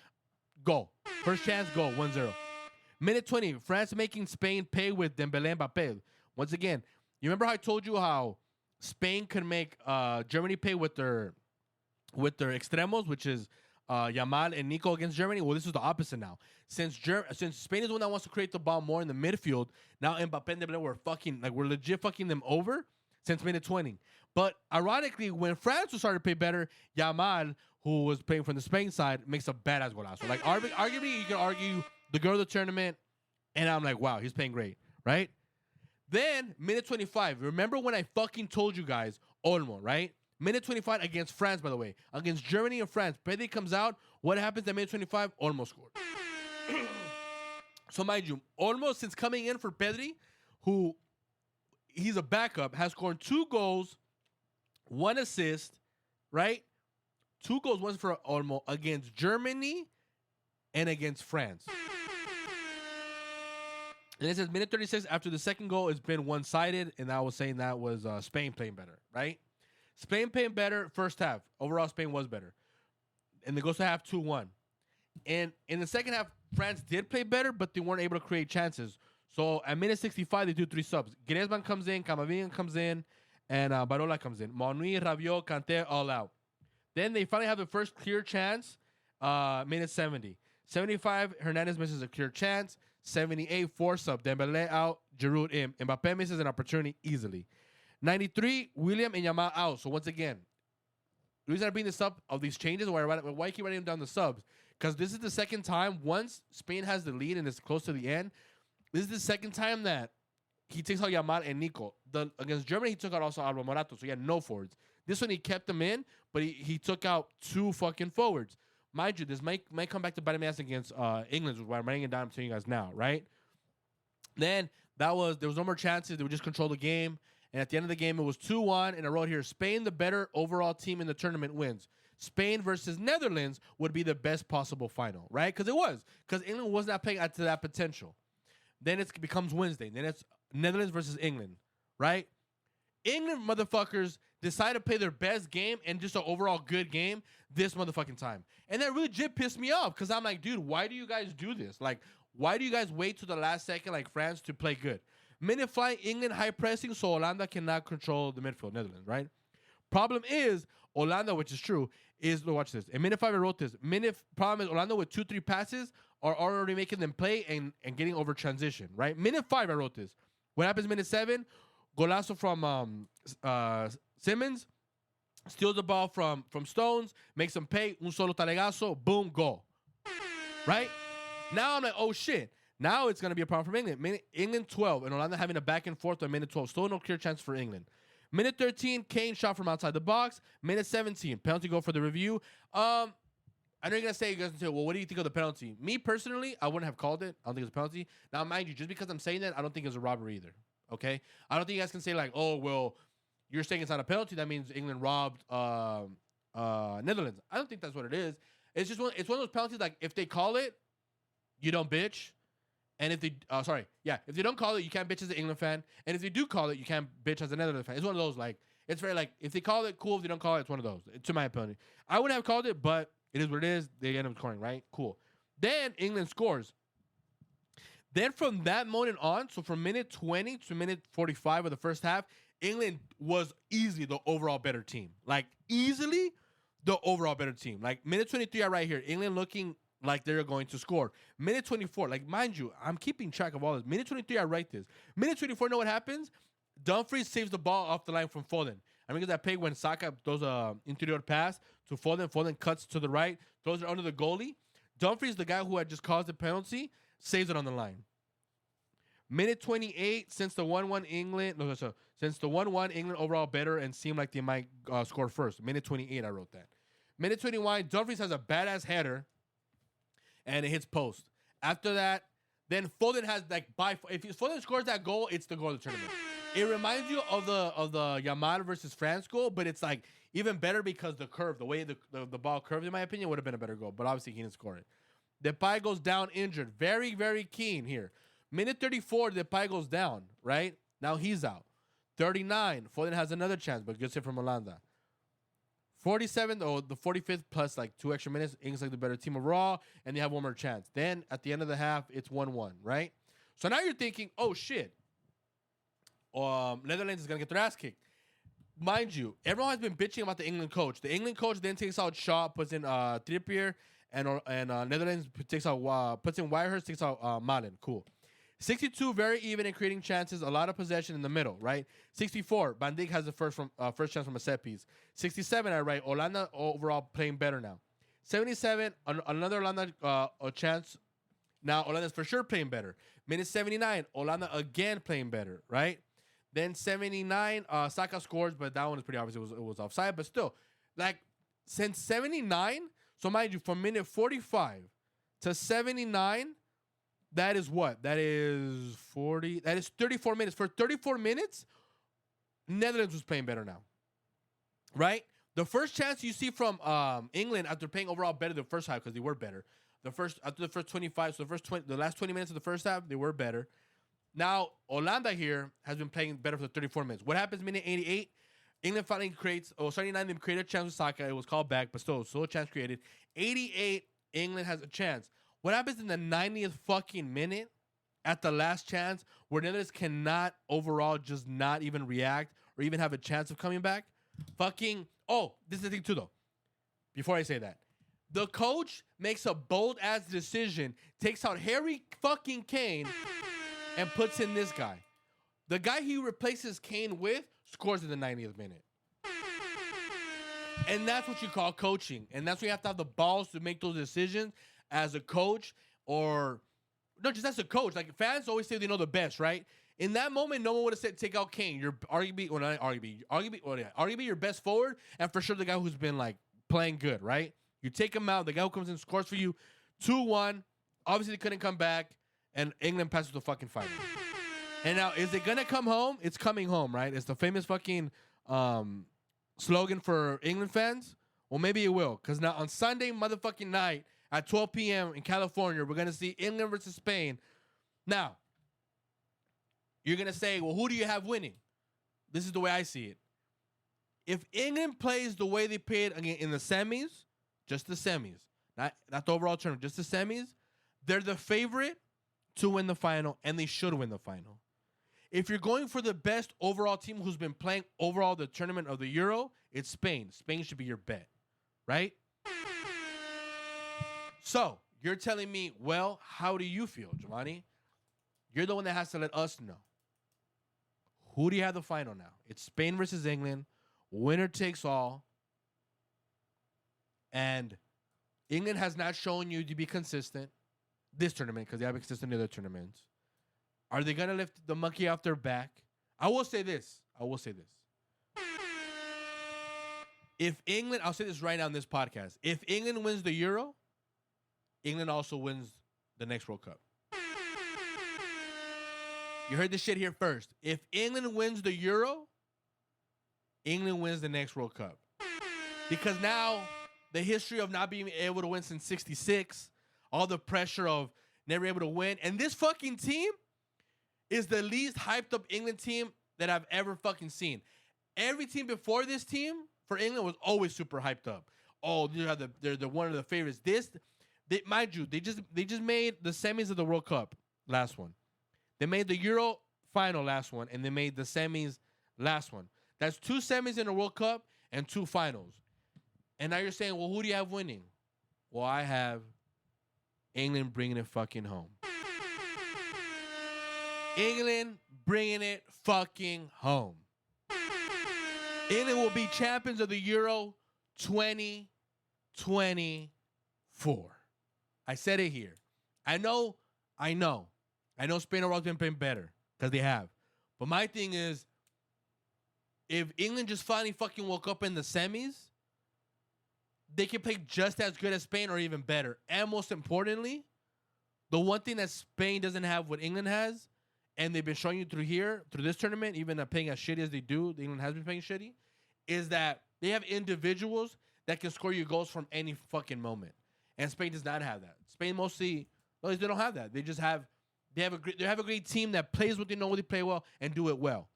goal. First chance, goal, 1-0. Minute 20, France making Spain pay with Dembele and Mbappe. Once again, you remember how I told you how Spain could make Germany pay with their extremos, which is Yamal and Nico against Germany? Well, this is the opposite now. Since Spain is the one that wants to create the ball more in the midfield, now Mbappe and Dembele we're legit fucking them over since minute 20. But ironically, when France was starting to play better, Yamal, who was playing from the Spain side, makes a badass golazo. Like, arguably, you can argue the girl of the tournament, and I'm like, wow, he's playing great, right? Then, minute 25. Remember when I fucking told you guys, Olmo, right? Minute 25 against France, by the way. Against Germany and France. Pedri comes out. What happens at minute 25? Olmo scored. So, mind you, Olmo, since coming in for Pedri, who he's a backup, has scored 2 goals, 1 assist, right? 2 goals, 1 for Olmo against Germany and against France. And it says minute 36 after the second goal, it's been one-sided, and I was saying that was Spain playing better, right? Spain playing better first half. Overall, Spain was better. And it goes to half 2-1. And in the second half, France did play better, but they weren't able to create chances. So at minute 65, they do 3 subs. Griezmann comes in, Camavinga comes in, and Barola comes in. Monui, Rabiot, Kanté, all out. Then they finally have the first clear chance, minute 70. 75, Hernandez misses a clear chance. 78, 4 sub. Dembele out, Giroud in. Mbappe misses an opportunity easily. 93, William and Yamal out. So once again, the reason I bring this up of these changes, why I keep writing down the subs, because this is the second time, once Spain has the lead and it's close to the end, this is the second time that he takes out Yamal and Nico. Against Germany, he took out also Alba Morato, so he had no forwards. This one, he kept them in, but he took out 2 fucking forwards. Mind you, this might come back to bite me ass against England, which is why I'm writing it down. I'm telling you guys now, right? Then there was no more chances. They would just control the game. And at the end of the game, it was 2-1. And I wrote here, Spain, the better overall team in the tournament, wins. Spain versus Netherlands would be the best possible final, right? Because it was. Because England was not playing to that potential. Then it becomes Wednesday. Then it's Netherlands versus England, right? England motherfuckers decide to play their best game and just an overall good game this motherfucking time. And that really legit pissed me off because I'm like, dude, why do you guys do this? Like, why do you guys wait to the last second like France to play good? Minute flying, England high pressing, so Holanda cannot control the midfield, Netherlands, right? Problem is, Holanda, which is true, is, watch this. In minute 5, I wrote this. Problem is, Holanda with 2-3 passes are already making them play and getting over transition, right? Minute 5, I wrote this. What happens minute 7? Golazo from Simmons, steals the ball from Stones, makes him pay, un solo talegazo, boom, goal. Right? Now I'm like, oh shit. Now it's going to be a problem for England. England 12, and Holanda having a back and forth by minute 12. Still no clear chance for England. Minute 13, Kane shot from outside the box. Minute 17, penalty goal for the review. I know you're going to say, well, what do you think of the penalty? Me, personally, I wouldn't have called it. I don't think it's a penalty. Now, mind you, just because I'm saying that, I don't think it's a robbery either. Okay? I don't think you guys can say, like, oh, well, you're saying it's not a penalty. That means England robbed Netherlands. I don't think that's what it is. It's just it's one of those penalties, like, if they call it, you don't bitch. And if they, if they don't call it, you can't bitch as an England fan. And if they do call it, you can't bitch as a Netherlands fan. It's one of those, like, it's very, like, if they call it, cool. If they don't call it, it's one of those, to my opinion. I wouldn't have called it, but it is what it is. They end up scoring, right? Cool. Then England scores. Then from that moment on, so from minute 20 to minute 45 of the first half, England was easily the overall better team. Like, easily the overall better team. Like, minute 23, I right here. England looking like they're going to score. Minute 24, like, mind you, I'm keeping track of all this. Minute 23, I write this. Minute 24, know what happens? Dumfries saves the ball off the line from Foden. I mean, that play when Saka throws a interior pass to Foden. Foden cuts to the right, throws it under the goalie. Dumfries, the guy who had just caused the penalty, saves it on the line. Minute 28, since the 1-1 England overall better and seemed like they might score first. Minute 28, I wrote that. Minute 21, Dumfries has a badass header, and it hits post. After that, then Foden has, like, if Foden scores that goal, it's the goal of the tournament. It reminds you of the Yamal versus France goal, but it's, like, even better because the curve, the way the ball curved, in my opinion, would have been a better goal. But obviously, he didn't score it. Depay goes down injured. Very, very keen here. Minute 34, Depay goes down, right? Now he's out. 39, Foden has another chance, but good hit from Holanda. 47, the 45th plus like 2 extra minutes, England's like the better team overall, and they have one more chance. Then at the end of the half, it's 1-1, right? So now you're thinking, oh shit, Netherlands is gonna get their ass kicked. Mind you, everyone has been bitching about the England coach. The England coach then takes out Shaw, puts in Trippier, and Netherlands puts in Whitehurst, takes out Malen. Cool. 62, very even in creating chances, a lot of possession in the middle, right? 64, Van Dijk has the first chance from a set piece. 67, I write, Holanda overall playing better now. 77, another Holanda a chance. Now Holanda's for sure playing better. Minute 79, Holanda again playing better, right? Then 79, Saka scores, but that one is pretty obvious. It was offside, but still, like, since 79, so mind you, from minute 45 to 79, that is what? That is 40. That is 34 minutes. For 34 minutes, Netherlands was playing better now. Right? The first chance you see from England after playing overall better the first half, because they were better. After the first 25, so the last 20 minutes of the first half, they were better. Now, Holanda here has been playing better for the 34 minutes. What happens minute 88? England finally creates, 79, they created a chance with Saka. It was called back, but still a chance created. 88, England has a chance. What happens in the 90th fucking minute at the last chance where Netherlands cannot overall just not even react or even have a chance of coming back? This is the thing too, though. Before I say that, the coach makes a bold-ass decision, takes out Harry fucking Kane, and puts in this guy. The guy he replaces Kane with scores in the 90th minute. And that's what you call coaching. And that's where you have to have the balls to make those decisions as a coach, or not just as a coach. Like, fans always say they know the best, right? In that moment, no one would have said take out Kane. You're arguably your best forward, and for sure the guy who's been, like, playing good, right? You take him out, the guy who comes in scores for you 2-1. Obviously they couldn't come back, and England passes the fucking final. And now, is it gonna come home? It's coming home, right? It's the famous fucking slogan for England fans. Well, maybe it will, because now on Sunday motherfucking night at 12 p.m. in California, we're going to see England versus Spain. Now, you're going to say, well, who do you have winning? This is the way I see it. If England plays the way they played in the semis, just the semis, not the overall tournament, just the semis, they're the favorite to win the final, and they should win the final. If you're going for the best overall team who's been playing overall the tournament of the Euro, it's Spain. Spain should be your bet, right? So you're telling me, well, how do you feel, Jovany? You're the one that has to let us know. Who do you have the final now? It's Spain versus England. Winner takes all. And England has not shown you to be consistent this tournament because they haven't been consistent in other tournaments. Are they going to lift the monkey off their back? I will say this. If England, I'll say this right now in this podcast. If England wins the Euro, England also wins the next World Cup. You heard this shit here first. If England wins the Euro, England wins the next World Cup. Because now the history of not being able to win since 66, all the pressure of never able to win, and this fucking team is the least hyped up England team that I've ever fucking seen. Every team before this team for England was always super hyped up. Oh, they're the one of the favorites. Mind you, they just made the semis of the World Cup last one. They made the Euro final last one, and they made the semis last one. That's 2 semis in the World Cup and 2 finals. And now you're saying, well, who do you have winning? Well, I have England bringing it fucking home. England bringing it fucking home. England will be champions of the Euro 2024. I said it here. I know Spain overall has been playing better because they have. But my thing is, if England just finally fucking woke up in the semis, they can play just as good as Spain or even better. And most importantly, the one thing that Spain doesn't have what England has, and they've been showing you through this tournament, even playing as shitty as they do, England has been playing shitty, is that they have individuals that can score you goals from any fucking moment. And Spain does not have that. Spain mostly, well, they don't have that. They have a great team that plays what they know, they play well, and do it well.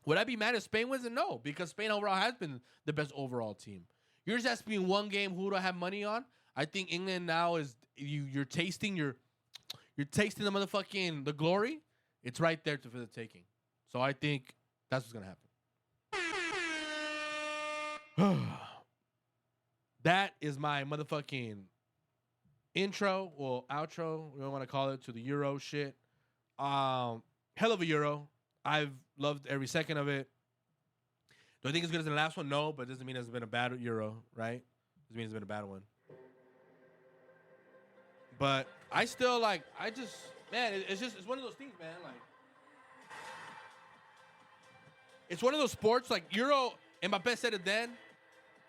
Would I be mad if Spain wins? No, because Spain overall has been the best overall team. You're just asking me one game who do I have money on? I think England now is you're tasting the motherfucking the glory. It's right there for the taking. So I think that's what's gonna happen. That is my motherfucking intro or outro, we don't want to call it, to the Euro shit. Hell of a Euro. I've loved every second of it. Do I think it's good as the last one? No, but it doesn't mean it's been a bad Euro, right? Doesn't mean it's been a bad one. But I still it's one of those things, man. Like, it's one of those sports, like Euro, Mbappé said it then,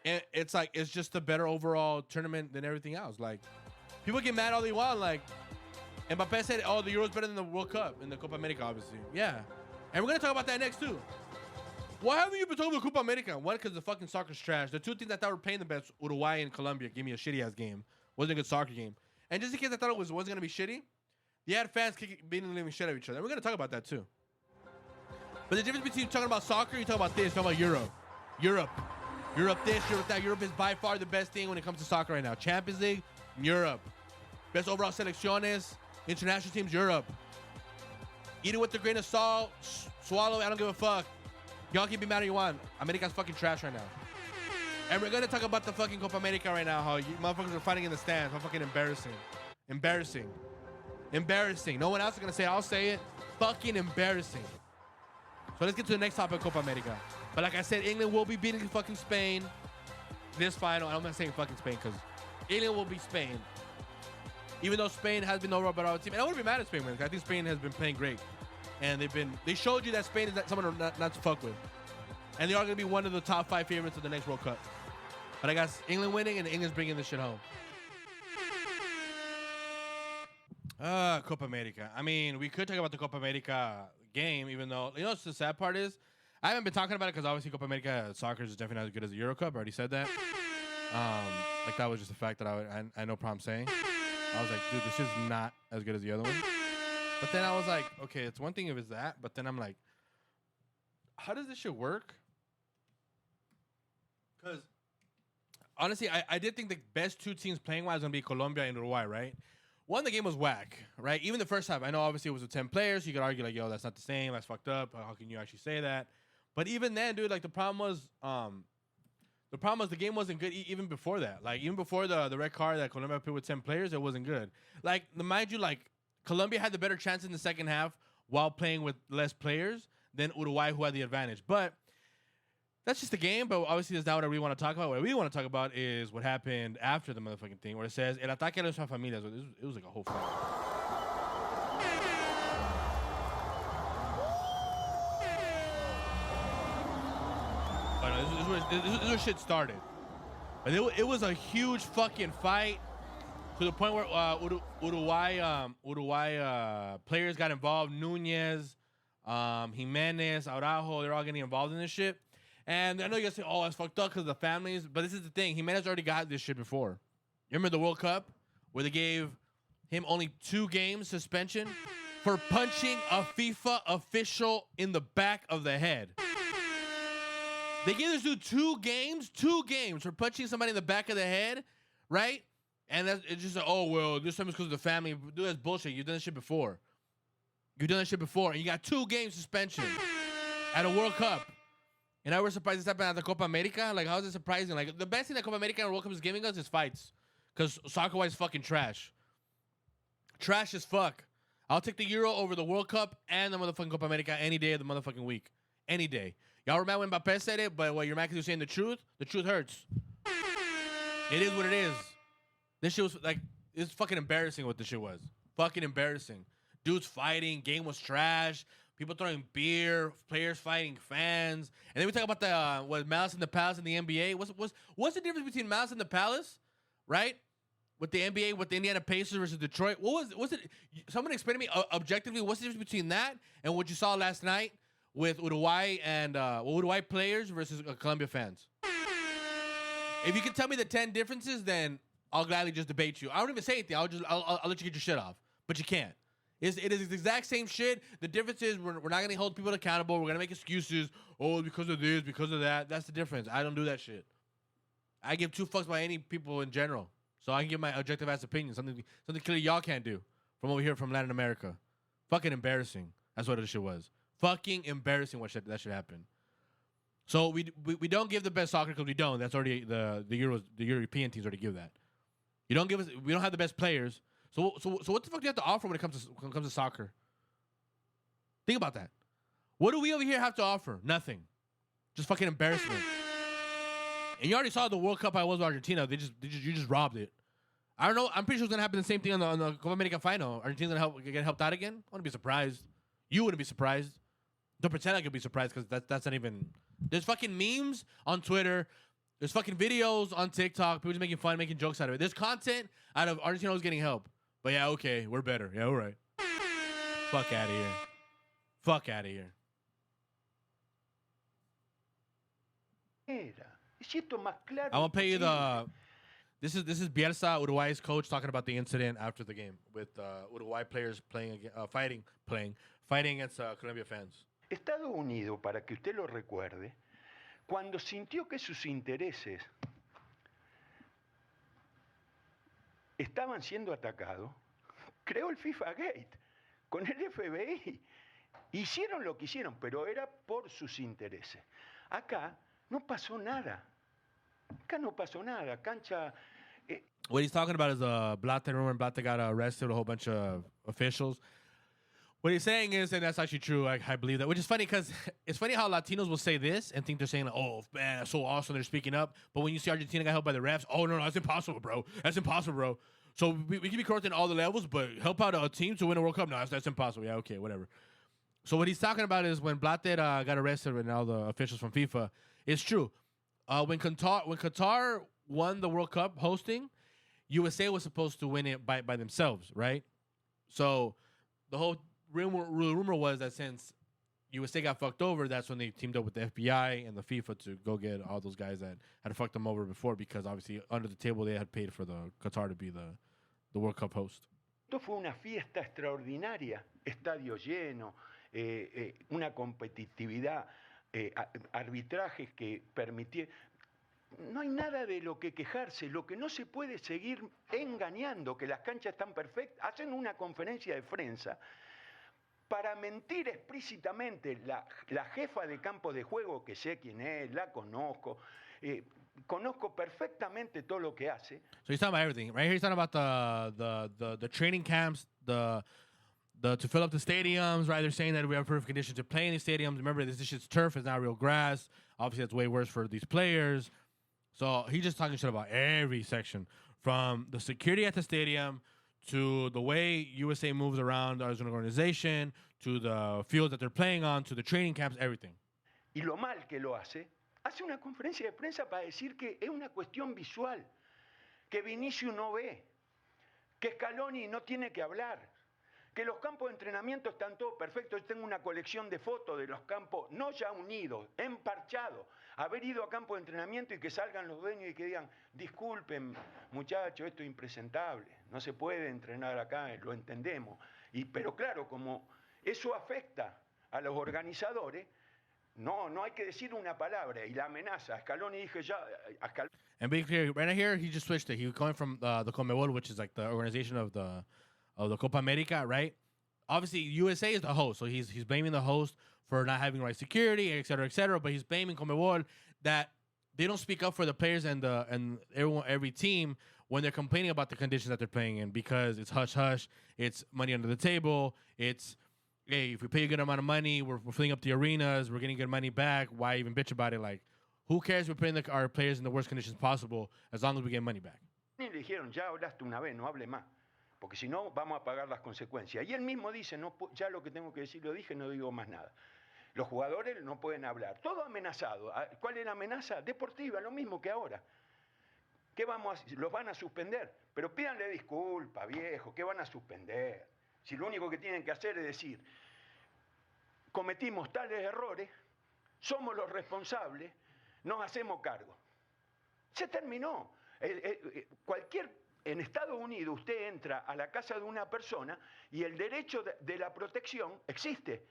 and it's like, it's just a better overall tournament than everything else. Like, people get mad all they want. Like, Mbappé said, oh, the Euro's better than the World Cup in the Copa America, obviously. Yeah. And we're going to talk about that next, too. Why haven't you been talking about Copa America? One, because the fucking soccer's trash. The 2 things I thought were playing the best, Uruguay and Colombia, gave me a shitty-ass game. Wasn't a good soccer game. And just in case I thought it wasn't going to be shitty, they had fans beating the living shit out of each other. And we're going to talk about that, too. But the difference between talking about soccer, you talk about this, talking about Europe this, Europe that. Europe is by far the best thing when it comes to soccer right now. Champions League, Europe. Best overall selecciones, international teams, Europe. Eat it with a grain of salt, swallow it, I don't give a fuck. Y'all can be mad if you want. America's fucking trash right now. And we're going to talk about the fucking Copa America right now, how you motherfuckers are fighting in the stands. How fucking embarrassing. No one else is going to say it. I'll say it. Fucking embarrassing. So let's get to the next topic, Copa America. But like I said, England will be beating fucking Spain this final. I'm not saying fucking Spain because England will beat Spain. Even though Spain has been the overall better team. And I wouldn't be mad at Spain wins. I think Spain has been playing great. And they showed you that Spain is someone not to fuck with. And they are going to be one of the top 5 favorites of the next World Cup. But I guess England winning and England's bringing this shit home. Copa America. I mean, we could talk about the Copa America game, even though, you know what the sad part is? I haven't been talking about it because obviously Copa America soccer is definitely not as good as the Euro Cup. I already said that. Like, that was just a fact that I had no problem saying. I was like, dude, this is not as good as the other one. But then I was like, okay, it's one thing if it's that, but then I'm like, how does this shit work? Because honestly, I did think the best two teams playing wise was gonna be Colombia and Uruguay, right? One, the game was whack, right? Even the first half. I know obviously it was with 10 players. So you could argue like, yo, that's not the same. That's fucked up. How can you actually say that? But even then, dude, like the problem was the game wasn't good even before that. Like even before the red card that Colombia played with 10 players, it wasn't good. Like mind you, like Colombia had the better chance in the second half while playing with less players than Uruguay, who had the advantage. But that's just the game, but obviously that's not what we want to talk about. What we want to talk about is what happened after the motherfucking thing, where it says el ataque a nuestras familias. It was like a whole fight. But no, this is where shit started. But it was a huge fucking fight to the point where Uruguay players got involved. Nunez, Jimenez, Araujo, they're all getting involved in this shit. And I know you guys say, oh, that's fucked up because of the families. But this is the thing. Jimenez already got this shit before. You remember the World Cup where they gave him only 2 games suspension for punching a FIFA official in the back of the head? They gave this dude 2 games for punching somebody in the back of the head, right? And it's just like, oh, well, this time it's because of the family. Dude, that's bullshit. You've done this shit before. And you got 2 games suspension at a World Cup. And I was surprised this happened at the Copa America. Like, how is it surprising? Like, the best thing that Copa America and World Cup is giving us is fights. Because soccer-wise, fucking trash. Trash as fuck. I'll take the Euro over the World Cup and the motherfucking Copa America any day of the motherfucking week. Any day. Y'all were mad when Mbappé said it, but what, you're mad because you're saying the truth? The truth hurts. It is what it is. This shit was, like, it's fucking embarrassing what this shit was. Fucking embarrassing. Dudes fighting. Game was trash. People throwing beer, players fighting fans, and then we talk about the Malice in the Palace in the NBA. What's the difference between Malice in the Palace, right? With the NBA, with the Indiana Pacers versus Detroit. What's it? Someone explain to me objectively what's the difference between that and what you saw last night with Uruguay and Uruguay players versus Colombia fans. If you can tell me the 10 differences, then I'll gladly just debate you. I don't even say anything. I'll let you get your shit off, but you can't. It is the exact same shit. The difference is we're not going to hold people accountable. We're going to make excuses. Oh, because of this, because of that. That's the difference. I don't do that shit. I give 2 fucks about any people in general. So I can give my objective-ass opinion. Something clearly y'all can't do from over here from Latin America. Fucking embarrassing. That's what this shit was. Fucking embarrassing that shit happened. So we don't give the best soccer because we don't. That's already the European teams already give that. You don't give us. We don't have the best players. So what the fuck do you have to offer when it comes to soccer? Think about that. What do we over here have to offer? Nothing. Just fucking embarrassment. And you already saw the World Cup I was with Argentina. You just robbed it. I don't know. I'm pretty sure it's gonna happen the same thing on the Copa America final. Argentina's gonna get helped out again. I wouldn't be surprised. You wouldn't be surprised. Don't pretend I could be surprised because that's not even. There's fucking memes on Twitter. There's fucking videos on TikTok. People just making fun, making jokes out of it. There's content out of Argentina always getting help. But yeah, okay, we're better. Yeah, all right. Fuck out of here. Fuck out of here. I'm gonna pay you the. This is Bielsa, Uruguay's coach, talking about the incident after the game with Uruguay players fighting against Colombia fans. Estados Unidos, para que usted lo recuerde, cuando sintió que sus intereses estaban siendo atacados, creó el FIFA Gate con el FBI. Hicieron lo que hicieron, pero era por sus intereses. Acá no pasó nada. Acá no pasó nada. Cancha. What he's talking about is Blatter. Remember when Blatter got arrested with a whole bunch of officials? What he's saying is, and that's actually true, I believe that, which is funny because it's funny how Latinos will say this and think they're saying, like, oh, man, that's so awesome, they're speaking up. But when you see Argentina got helped by the refs, oh, no, that's impossible, bro. That's impossible, bro. So we can be correct in all the levels, but help out a team to win a World Cup? No, that's impossible. Yeah, okay, whatever. So what he's talking about is when Blatter got arrested and all the officials from FIFA, it's true. When Qatar won the World Cup hosting, USA was supposed to win it by themselves, right? So the whole rumor was that since USA got fucked over, that's when they teamed up with the FBI and the FIFA to go get all those guys that had fucked them over before, because obviously under the table they had paid for the Qatar to be the World Cup host. Esto fue una fiesta extraordinaria, estadio lleno, una competitividad, arbitrajes que permitieron. no hay nada de lo que quejarse. Lo que no se puede seguir engañando, que las canchas están perfectas. Hacen una conferencia de prensa para mentir explícitamente. La jefa de campo de juego, que sé quién es, la conozco, conozco perfectamente todo lo que hace. So he's talking about everything. Right here he's talking about the training camps, the to fill up the stadiums, right? They're saying that we have perfect conditions to play in these stadiums. Remember, this shit's turf, it's not real grass. Obviously, that's way worse for these players. So he's just talking shit about every section, from the security at the stadium to the way USA moves around as an organization, to the field that they're playing on, to the training camps, everything. Y lo mal que lo hace una conferencia de prensa para decir que es una cuestión visual, que Vinicius no ve, que Scaloni no tiene que hablar, que los campos de entrenamiento están todos perfectos. Yo tengo una colección de fotos de los campos, no ya unidos, emparchados. Haber ido a campo de entrenamiento y que salgan los dueños y que digan, disculpen muchachos, esto es impresentable, no se puede entrenar acá, lo entendemos. Pero claro, como eso afecta a los organizadores, no hay que decir una palabra. Y la amenaza, Scaloni dije ya... And being clear, right here, he just switched it. He was coming from the Conmebol, which is like the organization of the Copa America, right? Obviously, USA is the host, so he's blaming the host for not having right security, et cetera, but he's blaming Conmebol that they don't speak up for the players and every team when they're complaining about the conditions that they're playing in, because it's hush-hush, it's money under the table, it's, hey, if we pay a good amount of money, we're filling up the arenas, we're getting good money back, why even bitch about it? Like, who cares if we're putting our players in the worst conditions possible as long as we get money back? Le dijeron, ya hablaste una vez, no hable más, porque si no vamos a pagar las consecuencias. Y él mismo dice, no, ya lo que tengo que decir lo dije, no digo más nada. Los jugadores no pueden hablar, todo amenazado. ¿Cuál es la amenaza? Deportiva, lo mismo que ahora. ¿Qué vamos a hacer? Los van a suspender, pero pídanle disculpas, viejo, ¿qué van a suspender? Si lo único que tienen que hacer es decir, cometimos tales errores, somos los responsables, nos hacemos cargo. Se terminó. En Estados Unidos usted entra a la casa de una persona y el derecho de la protección existe,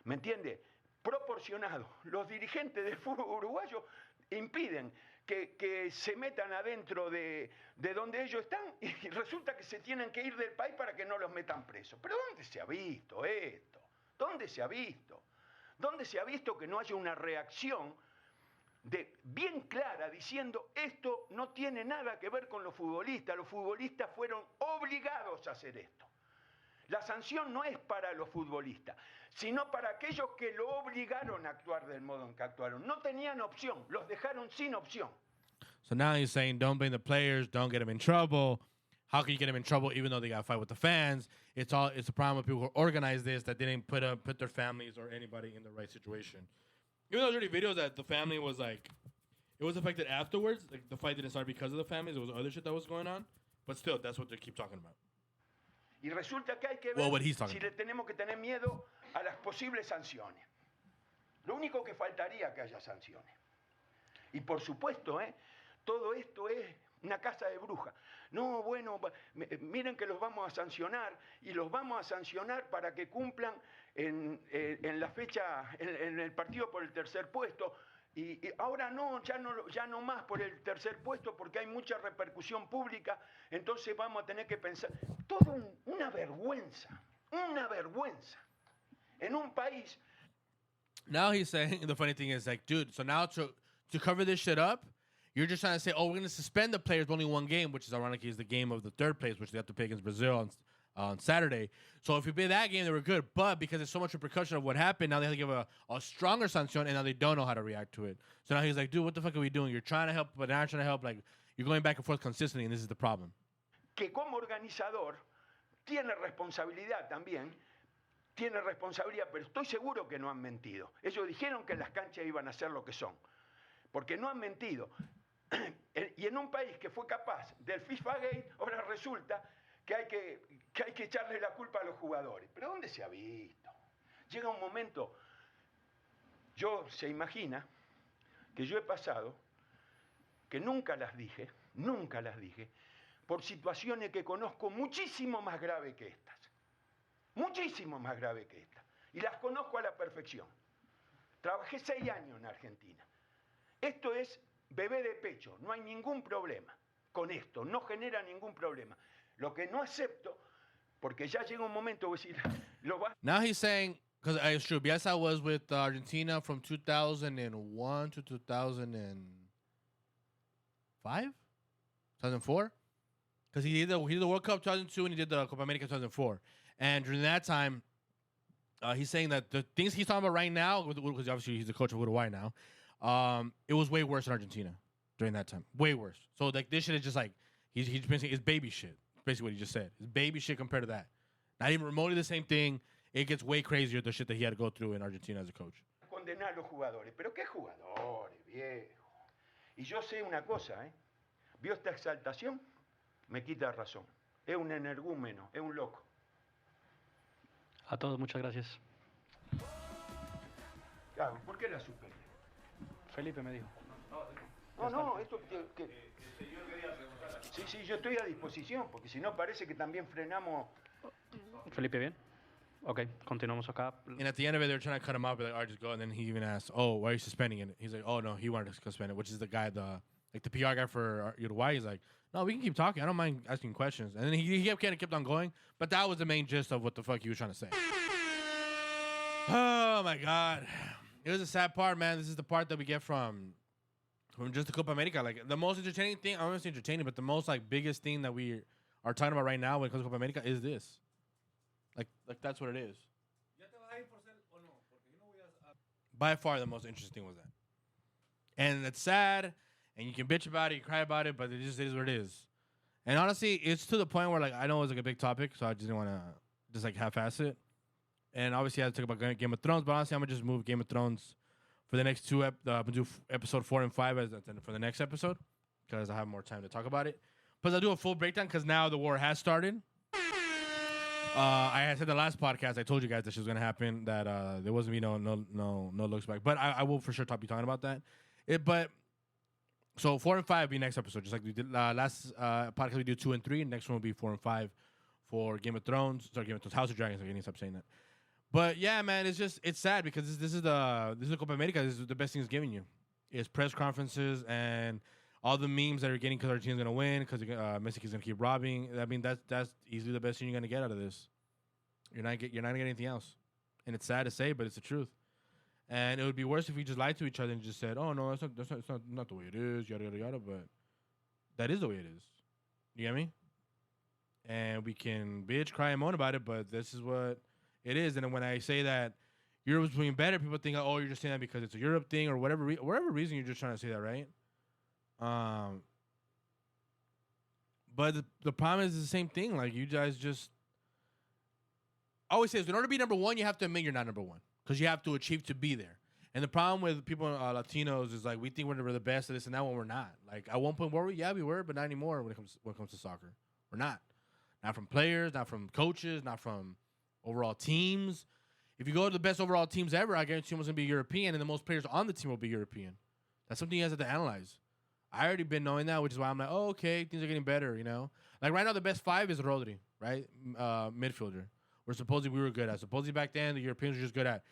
¿me entiende? Proporcionado. Los dirigentes del fútbol uruguayo impiden que se metan adentro de donde ellos están y resulta que se tienen que ir del país para que no los metan presos. ¿Pero dónde se ha visto esto? ¿Dónde se ha visto? ¿Dónde se ha visto que no haya una reacción bien clara diciendo esto no tiene nada que ver con los futbolistas fueron obligados a hacer esto? La sanción no es para los futbolistas, sino para aquellos que lo obligaron a actuar del modo en que actuaron. No tenían opción, los dejaron sin opción. So now he's saying, don't blame the players, don't get them in trouble. How can you get them in trouble even though they got to fight with the fans? It's a problem with people who organize this that didn't put their families or anybody in the right situation. Even though there's already videos that the family was like, it was affected afterwards. Like the fight didn't start because of the families. There was other shit that was going on. But still, that's what they keep talking about. Y resulta que hay que ver si le tenemos que tener miedo a las posibles sanciones. Lo único que faltaría que haya sanciones. Y por supuesto, todo esto es una casa de brujas. No, bueno, miren que los vamos a sancionar y los vamos a sancionar para que cumplan en la fecha, en el partido por el tercer puesto. Y ahora no, ya no más por el tercer puesto porque hay mucha repercusión pública, entonces vamos a tener que pensar. Todo una vergüenza. En un país. Now he's saying, the funny thing is like, dude, so now to cover this shit up, you're just trying to say, oh, we're going to suspend the players only one game, which is ironically is the game of the third place, which they have to play against Brazil on Saturday. So if you play that game, they were good. But because there's so much repercussion of what happened, now they have to give a stronger sanction, and now they don't know how to react to it. So now he's like, dude, what the fuck are we doing? You're trying to help, but not trying to help. Like, you're going back and forth consistently, and this is the problem. Que como organizador tiene responsabilidad también, pero estoy seguro que no han mentido. Ellos dijeron que las canchas iban a ser lo que son, porque no han mentido. Y en un país que fue capaz del FIFA Gate, ahora resulta que hay que echarle la culpa a los jugadores. ¿Pero dónde se ha visto? Llega un momento, se imagina que yo he pasado, que nunca las dije, por situaciones que conozco muchísimo más graves que estas. Y las conozco a la perfección. Trabajé 6 años en Argentina. Esto es bebé de pecho, no hay ningún problema con esto, no genera ningún problema. Lo que no acepto, porque ya llega un momento, voy a decir, lo va. Now he's saying, because it's true, Bielsa was with Argentina from 2001 to 2005? 2004? Because he did the World Cup 2002 and he did the Copa America 2004. And during that time, he's saying that the things he's talking about right now, because obviously he's the coach of Uruguay now, it was way worse in Argentina during that time. Way worse. So like this shit is just like, he's been saying it's baby shit. Basically what he just said. It's baby shit compared to that. Not even remotely the same thing. It gets way crazier, the shit that he had to go through in Argentina as a coach. Condenar a los jugadores. Pero qué jugadores, viejo. Y yo sé una cosa, ¿eh? ¿Vio esta exaltación? Me quita razón. Es un energúmeno, es un loco. A todos, muchas gracias. Claro, ¿por qué la suspende? Felipe me dijo. No, esto que sí, yo estoy a disposición, porque si no parece que también frenamos. Felipe, ¿bien? Ok, continuamos acá. And at the end of it, they're trying to cut him off, but like, all right, just go. And then he even asked, "Oh, why are you suspending it?" He's like, "Oh no, he wanted to suspend it," which is the guy, the PR guy for Uruguay. He's like, "No, we can keep talking. I don't mind asking questions." And then he kept on going, but that was the main gist of what the fuck he was trying to say. Oh my god, it was a sad part, man. This is the part that we get from just the Copa America. Like the most entertaining thing, I don't want to say entertaining, but the most like biggest thing that we are talking about right now when it comes to Copa America is this. Like that's what it is. By far, the most interesting was that. And it's sad, and you can bitch about it, you cry about it, but it just is what it is. And honestly, it's to the point where like I know it was like a big topic, so I just didn't want to just like half-ass it. And obviously, I had to talk about Game of Thrones, but honestly, I'm gonna just move Game of Thrones for the next two. Do episode 4 and 5 as for the next episode because I have more time to talk about it. Plus, I'll do a full breakdown because now the war has started. I had said the last podcast, I told you guys that shit was gonna happen. That there wasn't no looks back, but I will for sure be talking about that. So 4 and 5 will be next episode, just like we did last podcast. We do 2 and 3, and next one will be 4 and 5 for Game of Thrones. Sorry, Game of Thrones, House of Dragons. I need to stop saying that. But yeah, man, it's sad because this is the Copa America. This is the best thing it's giving you. It's press conferences and all the memes that are getting because Argentina's gonna win because Mexico's gonna keep robbing. I mean, that's easily the best thing you're gonna get out of this. You're not gonna get anything else, and it's sad to say, but it's the truth. And it would be worse if we just lied to each other and just said, "Oh no, that's not the way it is," yada yada yada. But that is the way it is. You get me? And we can bitch, cry, and moan about it, but this is what it is. And then when I say that Europe's doing better, people think, "Oh, you're just saying that because it's a Europe thing or whatever reason you're just trying to say that, right?" But the problem is the same thing. Like you guys just I always say this, in order to be number one, you have to admit you're not number one because you have to achieve to be there. And the problem with people, Latinos, is like we think we're the best at this and that when we're not. Like at one point, were we? Yeah, we were, but not anymore when it comes to soccer. We're not. Not from players, not from coaches, not from overall teams. If you go to the best overall teams ever, I guarantee someone's gonna be European, and the most players on the team will be European. That's something you guys have to analyze. I already been knowing that, which is why I'm like, oh, okay, things are getting better, you know? Like right now, the best 5 is Rodri, right? Midfielder. We're supposedly we were good at. Supposedly back then, the Europeans were just good at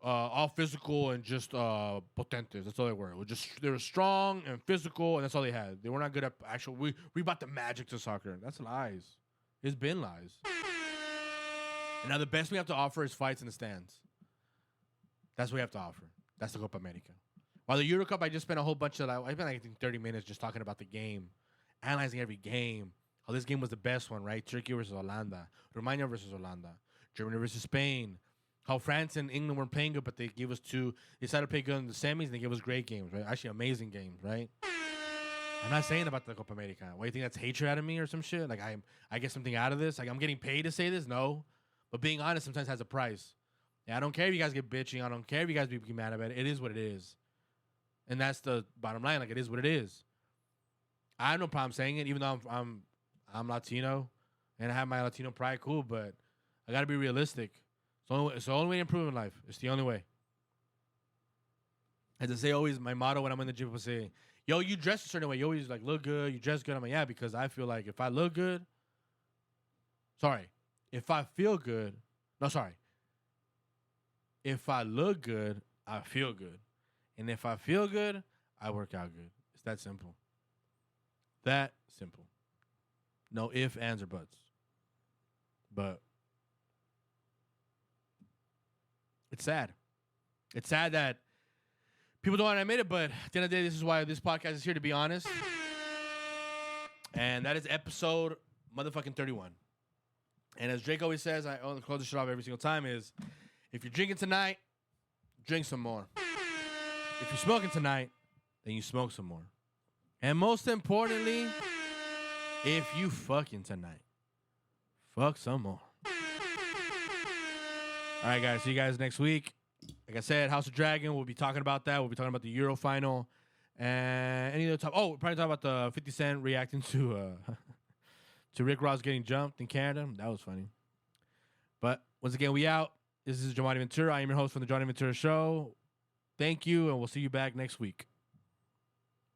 all physical and just potentes. That's all they were. They were strong and physical, and that's all they had. They were not good at actual. We brought the magic to soccer. That's lies. It's been lies. And now the best we have to offer is fights in the stands. That's what we have to offer. That's the Copa America. While the Euro Cup, I just spent a whole bunch of, I spent like I think 30 minutes just talking about the game, analyzing every game. How this game was the best one, right? Turkey versus Holanda, Romania versus Holanda, Germany versus Spain. How France and England weren't playing good, but they gave us they decided to play good in the semis, and they gave us great games, right? Actually, amazing games, right? I'm not saying about the Copa America. Why do you think that's hatred out of me or some shit? Like I get something out of this? Like I'm getting paid to say this? No. But being honest sometimes has a price. Yeah, I don't care if you guys get bitching. I don't care if you guys be mad about it. It is what it is. And that's the bottom line. Like, it is what it is. I have no problem saying it, even though I'm Latino and I have my Latino pride, cool, but I got to be realistic. It's the only way to improve in life. It's the only way. As I say always, my motto when I'm in the gym, I say, yo, you dress a certain way. You always, like, look good. You dress good. I'm like, yeah, because I feel like if I look good, if I feel good, if I look good, I feel good. And if I feel good, I work out good. It's that simple. That simple. No ifs, ands, or buts. But it's sad. It's sad that people don't want to admit it, but at the end of the day, this is why this podcast is here, to be honest. And that is episode motherfucking 31. And as Drake always says, I only close the shit off every single time, is if you're drinking tonight, drink some more. If you're smoking tonight, then you smoke some more. And most importantly, if you fucking tonight, fuck some more. All right, guys. See you guys next week. Like I said, House of Dragon, we'll be talking about that. We'll be talking about the Euro final. And any other we'll probably talk about the 50 Cent reacting to Rick Ross getting jumped in Canada. That was funny. But once again, we out. This is Jovany Ventura. I am your host from the Jovany Ventura Show. Thank you, and we'll see you back next week.